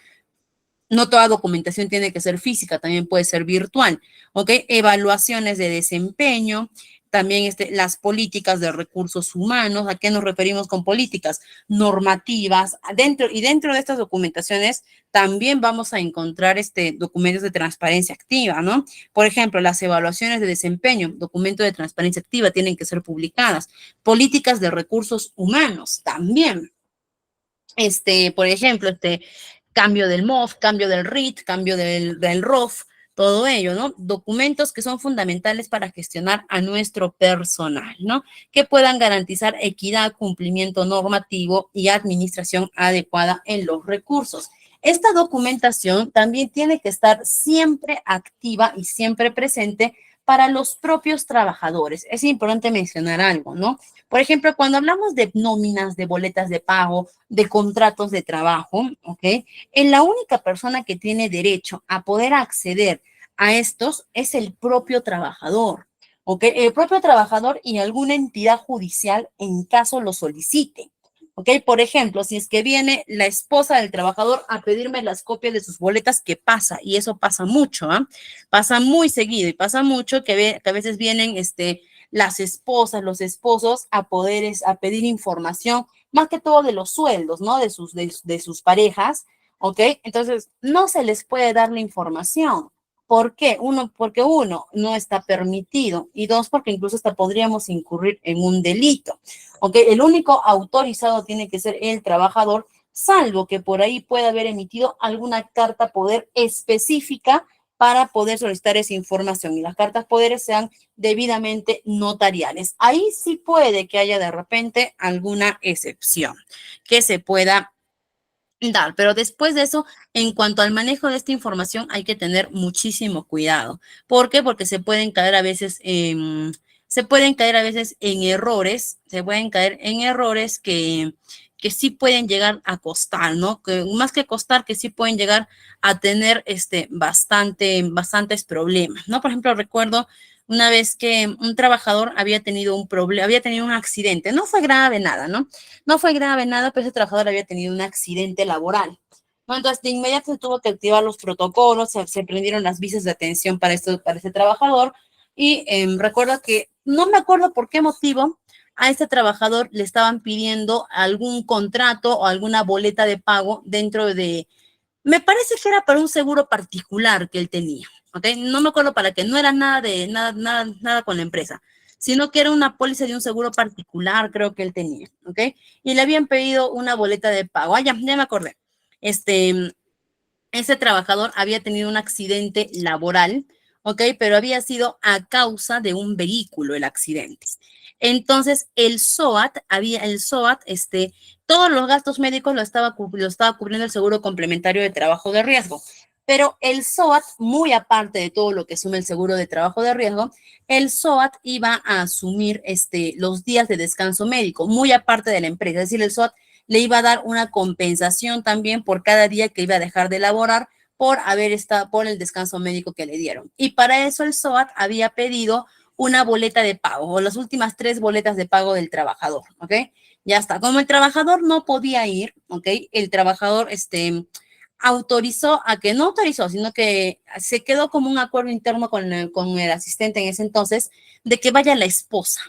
No toda documentación tiene que ser física, también puede ser virtual, ¿ok? Evaluaciones de desempeño, también las políticas de recursos humanos. ¿A qué nos referimos con políticas? Normativas. Dentro de estas documentaciones también vamos a encontrar documentos de transparencia activa, ¿no? Por ejemplo, las evaluaciones de desempeño, documento de transparencia activa, tienen que ser publicadas. Políticas de recursos humanos también. Por ejemplo, cambio del MOF, cambio del RIT, cambio del ROF, todo ello, ¿no? Documentos que son fundamentales para gestionar a nuestro personal, ¿no? Que puedan garantizar equidad, cumplimiento normativo y administración adecuada en los recursos. Esta documentación también tiene que estar siempre activa y siempre presente para los propios trabajadores. Es importante mencionar algo, ¿no? Por ejemplo, cuando hablamos de nóminas, de boletas de pago, de contratos de trabajo, ¿ok? La única persona que tiene derecho a poder acceder a estos es el propio trabajador, ¿ok? El propio trabajador y alguna entidad judicial en caso lo solicite. ¿Ok? Por ejemplo, si es que viene la esposa del trabajador a pedirme las copias de sus boletas, ¿qué pasa? Y eso pasa mucho, ¿ah? Pasa muy seguido y pasa mucho que a veces vienen las esposas, los esposos a pedir información, más que todo de los sueldos, ¿no? De sus parejas, ¿ok? Entonces, no se les puede dar la información. ¿Por qué? Porque uno, no está permitido y dos, porque incluso hasta podríamos incurrir en un delito, ¿ok? El único autorizado tiene que ser el trabajador, salvo que por ahí pueda haber emitido alguna carta poder específica para poder solicitar esa información y las cartas poderes sean debidamente notariales. Ahí sí puede que haya de repente alguna excepción que se pueda dar, pero después de eso, en cuanto al manejo de esta información, hay que tener muchísimo cuidado. ¿Por qué? Porque se pueden caer a veces en errores, que sí pueden llegar a costar, ¿no? Que más que costar, que sí pueden llegar a tener bastantes problemas, ¿no? Por ejemplo, recuerdo una vez que un trabajador había tenido un problema, había tenido un accidente, no fue grave nada, ¿no? No fue grave nada, pero ese trabajador había tenido un accidente laboral, ¿no? Entonces, de inmediato se tuvo que activar los protocolos, se prendieron las visas de atención para este trabajador y recuerdo que, no me acuerdo por qué motivo, a este trabajador le estaban pidiendo algún contrato o alguna boleta de pago me parece que era para un seguro particular que él tenía, ¿ok? No me acuerdo para qué, no era nada con la empresa, sino que era una póliza de un seguro particular, creo que él tenía, ¿ok? Y le habían pedido una boleta de pago. Ah, ya me acordé. Ese trabajador había tenido un accidente laboral, ¿ok? Pero había sido a causa de un vehículo el accidente. Entonces, el SOAT, todos los gastos médicos lo estaba cubriendo el seguro complementario de trabajo de riesgo. Pero el SOAT, muy aparte de todo lo que asume el seguro de trabajo de riesgo, el SOAT iba a asumir los días de descanso médico, muy aparte de la empresa. Es decir, el SOAT le iba a dar una compensación también por cada día que iba a dejar de laborar por el descanso médico que le dieron. Y para eso el SOAT había pedido una boleta de pago o las últimas 3 boletas de pago del trabajador, ¿ok? Ya está. Como el trabajador no podía ir, ¿ok? El trabajador, autorizó a que no autorizó, sino que se quedó como un acuerdo interno con el asistente en ese entonces de que vaya la esposa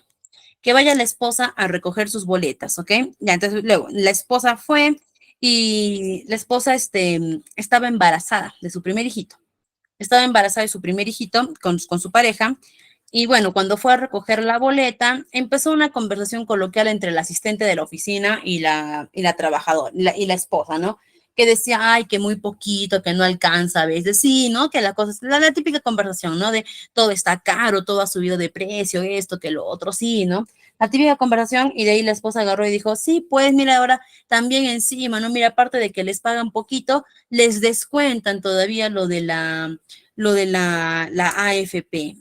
a recoger sus boletas, ¿ok? Ya, entonces luego la esposa fue y la esposa estaba embarazada de su primer hijito. Estaba embarazada de su primer hijito con su pareja. Y bueno, cuando fue a recoger la boleta, empezó una conversación coloquial entre el asistente de la oficina y la trabajadora y la esposa, ¿no? Que decía, ay, que muy poquito, que no alcanza a veces. Sí, ¿no? Que la cosa es la típica conversación, ¿no? De todo está caro, todo ha subido de precio, esto, que lo otro, sí, ¿no? La típica conversación y de ahí la esposa agarró y dijo, sí, pues mira, ahora también encima, ¿no? Mira, aparte de que les pagan poquito, les descuentan todavía la AFP,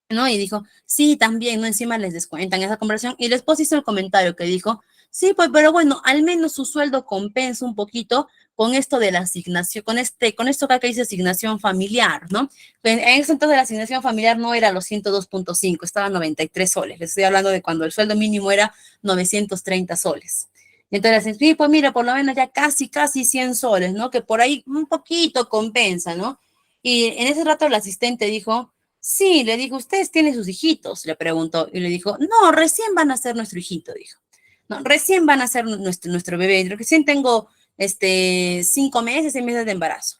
¿no? Y dijo, sí, también, ¿no? Encima les descuentan esa conversión. Y el esposo hizo el comentario que dijo, sí, pues, pero bueno, al menos su sueldo compensa un poquito con esto de la asignación, con esto que acá dice asignación familiar, ¿no? En ese entonces la asignación familiar no era los 102.5, estaba 93 soles. Les estoy hablando de cuando el sueldo mínimo era 930 soles. Entonces, sí, pues mira, por lo menos ya casi 100 soles, ¿no? Que por ahí un poquito compensa, ¿no? Y en ese rato el asistente dijo, sí, le dijo, ¿ustedes tienen sus hijitos? Le preguntó y le dijo, no, recién van a ser nuestro hijito, dijo. No, recién van a ser nuestro bebé. Recién tengo 5 meses, 6 meses de embarazo.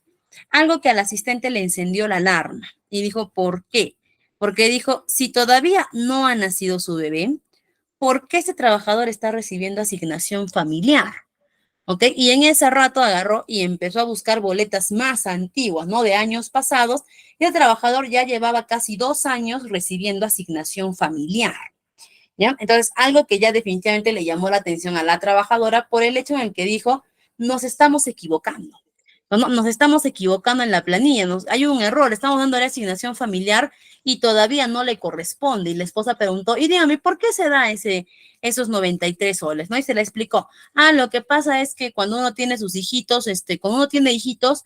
Algo que al asistente le encendió la alarma y dijo, ¿por qué? Porque dijo, si todavía no ha nacido su bebé, ¿por qué ese trabajador está recibiendo asignación familiar? ¿Ok? Y en ese rato agarró y empezó a buscar boletas más antiguas, ¿no? De años pasados, y el trabajador ya llevaba casi 2 años recibiendo asignación familiar, ¿ya? Entonces, algo que ya definitivamente le llamó la atención a la trabajadora por el hecho en el que dijo, nos estamos equivocando. No, nos estamos equivocando en la planilla, hay un error, estamos dando la asignación familiar y todavía no le corresponde. Y la esposa preguntó, y dígame, ¿por qué se da esos 93 soles? ¿No? Y se le explicó, lo que pasa es que cuando uno tiene sus hijitos, cuando uno tiene hijitos,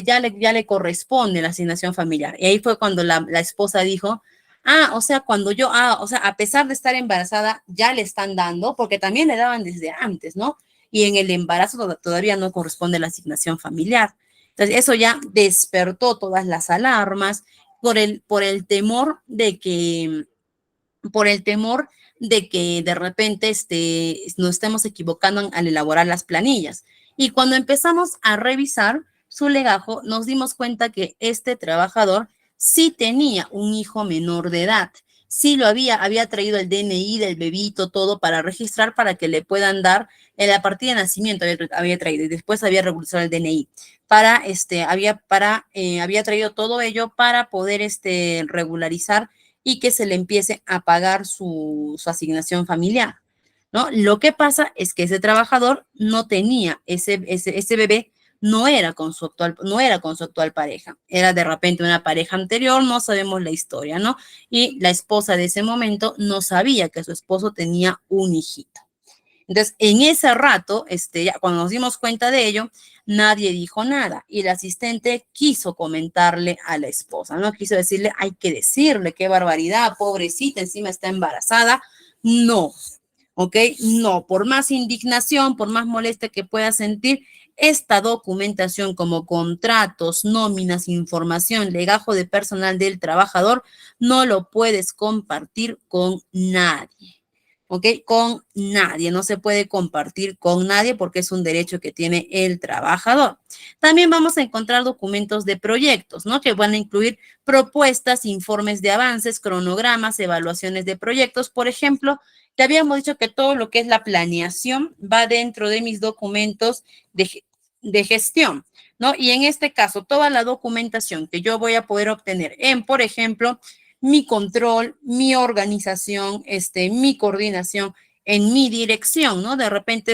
ya le corresponde la asignación familiar. Y ahí fue cuando la esposa dijo, o sea, a pesar de estar embarazada, ya le están dando, porque también le daban desde antes, ¿no? Y en el embarazo todavía no corresponde la asignación familiar. Entonces, eso ya despertó todas las alarmas por el temor de que, de repente nos estemos equivocando al elaborar las planillas. Y cuando empezamos a revisar su legajo, nos dimos cuenta que este trabajador sí tenía un hijo menor de edad. Sí había traído el DNI del bebito, todo para registrar para que le puedan dar en la partida de nacimiento había traído y después había regularizado el DNI. Había traído todo ello para poder regularizar y que se le empiece a pagar su asignación familiar, ¿no? Lo que pasa es que ese trabajador no tenía ese bebé, no era con su actual pareja, era de repente una pareja anterior, no sabemos la historia, ¿no? Y la esposa de ese momento no sabía que su esposo tenía un hijito. Entonces, en ese rato, ya cuando nos dimos cuenta de ello, nadie dijo nada y el asistente quiso comentarle a la esposa, ¿no? Quiso decirle, hay que decirle, qué barbaridad, pobrecita, encima está embarazada. No, ¿ok? No, por más indignación, por más molestia que pueda sentir, esta documentación como contratos, nóminas, información, legajo de personal del trabajador, no lo puedes compartir con nadie. ¿Ok? Con nadie, no se puede compartir con nadie porque es un derecho que tiene el trabajador. También vamos a encontrar documentos de proyectos, ¿no? Que van a incluir propuestas, informes de avances, cronogramas, evaluaciones de proyectos. Por ejemplo, te habíamos dicho que todo lo que es la planeación va dentro de mis documentos de gestión, ¿no? Y en este caso, toda la documentación que yo voy a poder obtener por ejemplo, mi control, mi organización, mi coordinación en mi dirección, ¿no? De repente,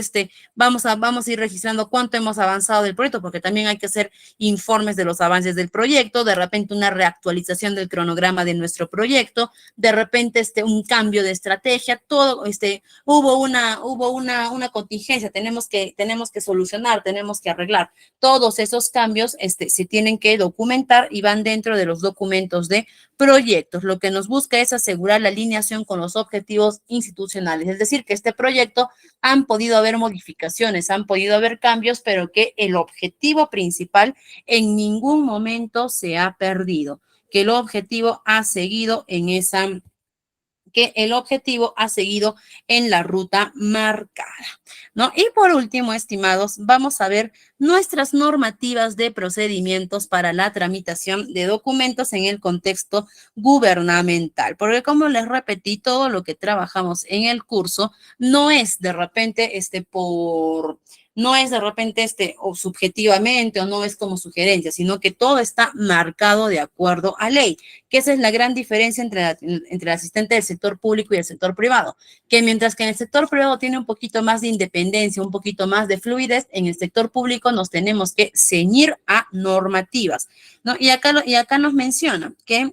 vamos a ir registrando cuánto hemos avanzado del proyecto, porque también hay que hacer informes de los avances del proyecto, de repente una reactualización del cronograma de nuestro proyecto, de repente, un cambio de estrategia, todo, hubo una contingencia, tenemos que solucionar, tenemos que arreglar. Todos esos cambios, se tienen que documentar y van dentro de los documentos de proyectos. Lo que nos busca es asegurar la alineación con los objetivos institucionales. Es decir, que este proyecto han podido haber modificaciones, han podido haber cambios, pero que el objetivo principal en ningún momento se ha perdido, que el objetivo ha seguido en esa que el objetivo ha seguido en la ruta marcada, ¿no? Y por último, estimados, vamos a ver nuestras normativas de procedimientos para la tramitación de documentos en el contexto gubernamental, porque como les repetí, todo lo que trabajamos en el curso no es de repente no es de repente o subjetivamente o no es como sugerencia, sino que todo está marcado de acuerdo a ley, que esa es la gran diferencia entre el asistente del sector público y el sector privado, que mientras que en el sector privado tiene un poquito más de independencia, un poquito más de fluidez, en el sector público nos tenemos que ceñir a normativas, ¿no? Y acá nos menciona que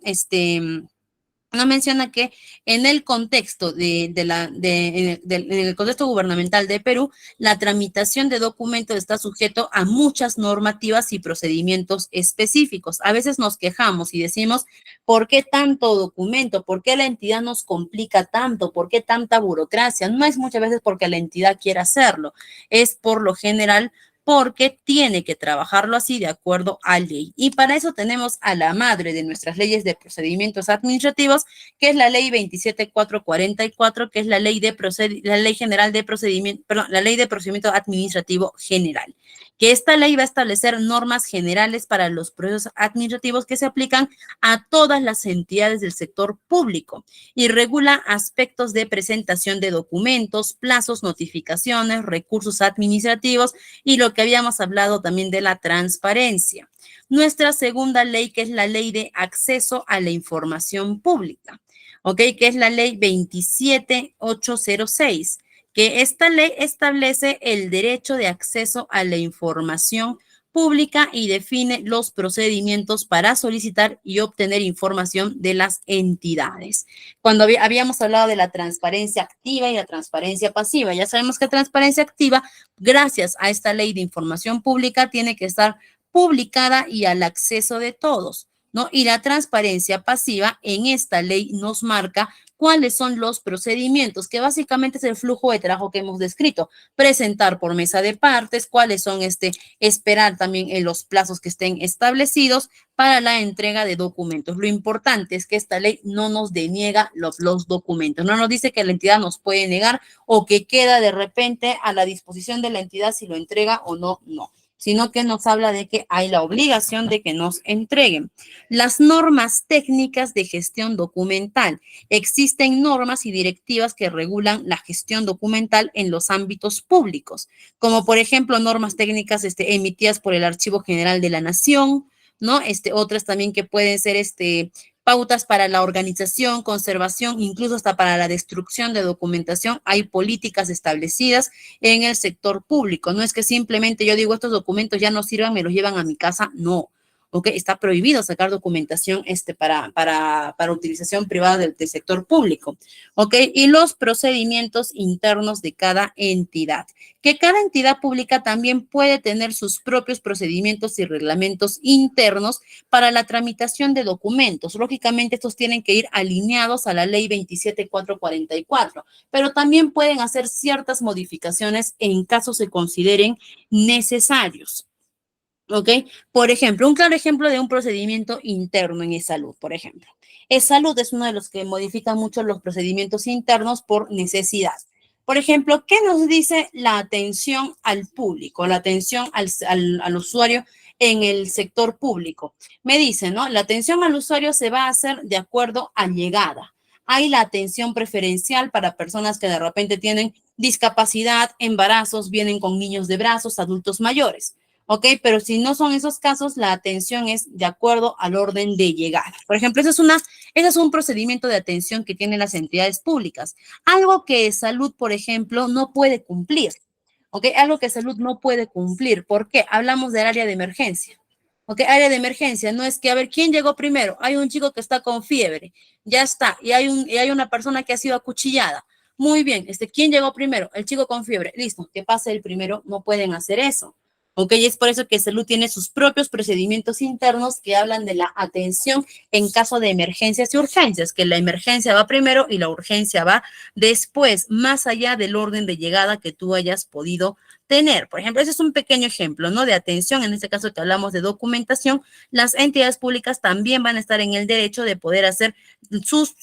nos menciona que en el contexto en el contexto gubernamental de Perú, la tramitación de documentos está sujeto a muchas normativas y procedimientos específicos. A veces nos quejamos y decimos, ¿por qué tanto documento? ¿Por qué la entidad nos complica tanto? ¿Por qué tanta burocracia? No es muchas veces porque la entidad quiera hacerlo, es por lo general porque tiene que trabajarlo así de acuerdo a ley. Y para eso tenemos a la madre de nuestras leyes de procedimientos administrativos, que es la ley 27444, que es la ley general de procedimiento, perdón, la ley de procedimiento administrativo general, que esta ley va a establecer normas generales para los procesos administrativos que se aplican a todas las entidades del sector público y regula aspectos de presentación de documentos, plazos, notificaciones, recursos administrativos y lo que habíamos hablado también de la transparencia. Nuestra segunda ley, que es la ley de acceso a la información pública, ¿ok? Que es la ley 27806, que esta ley establece el derecho de acceso a la información pública y define los procedimientos para solicitar y obtener información de las entidades. Cuando habíamos hablado de la transparencia activa y la transparencia pasiva, ya sabemos que transparencia activa, gracias a esta ley de información pública, tiene que estar publicada y al acceso de todos, ¿no? Y la transparencia pasiva en esta ley nos marca cuáles son los procedimientos, que básicamente es el flujo de trabajo que hemos descrito, presentar por mesa de partes, cuáles son esperar también en los plazos que estén establecidos para la entrega de documentos. Lo importante es que esta ley no nos deniega los documentos, no nos dice que la entidad nos puede negar o que queda de repente a la disposición de la entidad si lo entrega o no, sino que nos habla de que hay la obligación de que nos entreguen. Las normas técnicas de gestión documental. Existen normas y directivas que regulan la gestión documental en los ámbitos públicos, como por ejemplo normas técnicas emitidas por el Archivo General de la Nación, ¿no? Otras también que pueden ser pautas para la organización, conservación, incluso hasta para la destrucción de documentación. Hay políticas establecidas en el sector público. No es que simplemente yo digo estos documentos ya no sirvan, me los llevan a mi casa, no. ¿Ok? Está prohibido sacar documentación para utilización privada del sector público. ¿Ok? Y los procedimientos internos de cada entidad. Que cada entidad pública también puede tener sus propios procedimientos y reglamentos internos para la tramitación de documentos. Lógicamente, estos tienen que ir alineados a la ley 27444, pero también pueden hacer ciertas modificaciones en caso se consideren necesarios. ¿Ok? Por ejemplo, un claro ejemplo de un procedimiento interno en eSalud, por ejemplo. eSalud es uno de los que modifica mucho los procedimientos internos por necesidad. Por ejemplo, ¿qué nos dice la atención al público, la atención al usuario en el sector público? Me dice, ¿no? La atención al usuario se va a hacer de acuerdo a llegada. Hay la atención preferencial para personas que de repente tienen discapacidad, embarazos, vienen con niños de brazos, adultos mayores. ¿Ok? Pero si no son esos casos, la atención es de acuerdo al orden de llegada. Por ejemplo, ese es un procedimiento de atención que tienen las entidades públicas. Algo que salud, por ejemplo, no puede cumplir. ¿Ok? Algo que salud no puede cumplir. ¿Por qué? Hablamos del área de emergencia. ¿Ok? Área de emergencia no es que, a ver, ¿quién llegó primero? Hay un chico que está con fiebre. Ya está. Y hay una persona que ha sido acuchillada. Muy bien. ¿Quién llegó primero? El chico con fiebre. Listo. Que pase el primero. No pueden hacer eso. ¿ok? Y es por eso que Salud tiene sus propios procedimientos internos que hablan de la atención en caso de emergencias y urgencias, que la emergencia va primero y la urgencia va después, más allá del orden de llegada que tú hayas podido tener. Por ejemplo, ese es un pequeño ejemplo, ¿no? De atención, en este caso que hablamos de documentación, las entidades públicas también van a estar en el derecho de poder hacer de sus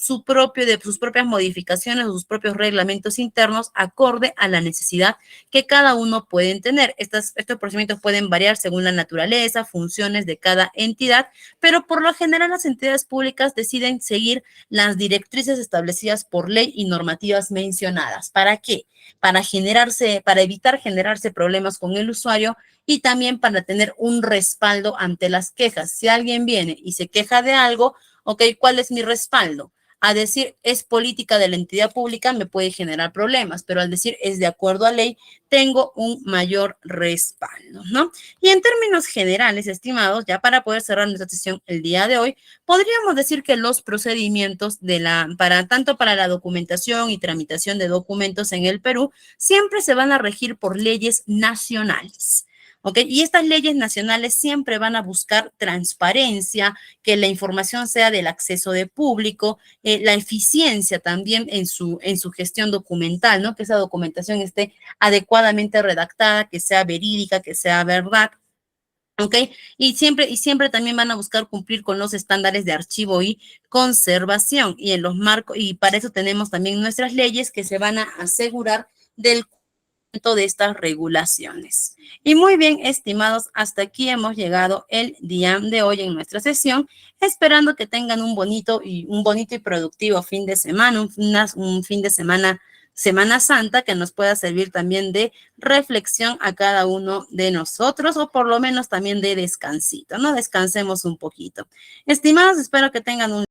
propias modificaciones, sus propios reglamentos internos acorde a la necesidad que cada uno pueden tener. Estos procedimientos pueden variar según la naturaleza, funciones de cada entidad, pero por lo general las entidades públicas deciden seguir las directrices establecidas por ley y normativas mencionadas. ¿Para qué? Para evitar generarse problemas con el usuario y también para tener un respaldo ante las quejas. Si alguien viene y se queja de algo, ok, ¿cuál es mi respaldo? A decir es política de la entidad pública me puede generar problemas, pero al decir es de acuerdo a ley, tengo un mayor respaldo, ¿no? Y en términos generales, estimados, ya para poder cerrar nuestra sesión el día de hoy, podríamos decir que los procedimientos tanto para la documentación y tramitación de documentos en el Perú siempre se van a regir por leyes nacionales. ¿Ok? Y estas leyes nacionales siempre van a buscar transparencia, que la información sea del acceso de público, la eficiencia también en su gestión documental, ¿no? Que esa documentación esté adecuadamente redactada, que sea verídica, que sea verdad. ¿Ok? Y siempre también van a buscar cumplir con los estándares de archivo y conservación. Y en los marcos, y para eso tenemos también nuestras leyes que se van a asegurar del de estas regulaciones. Y muy bien, estimados, hasta aquí hemos llegado el día de hoy en nuestra sesión, esperando que tengan un bonito y productivo fin de semana, un fin de semana, Semana Santa, que nos pueda servir también de reflexión a cada uno de nosotros, o por lo menos también de descansito, ¿no? Descansemos un poquito. Estimados, espero que tengan un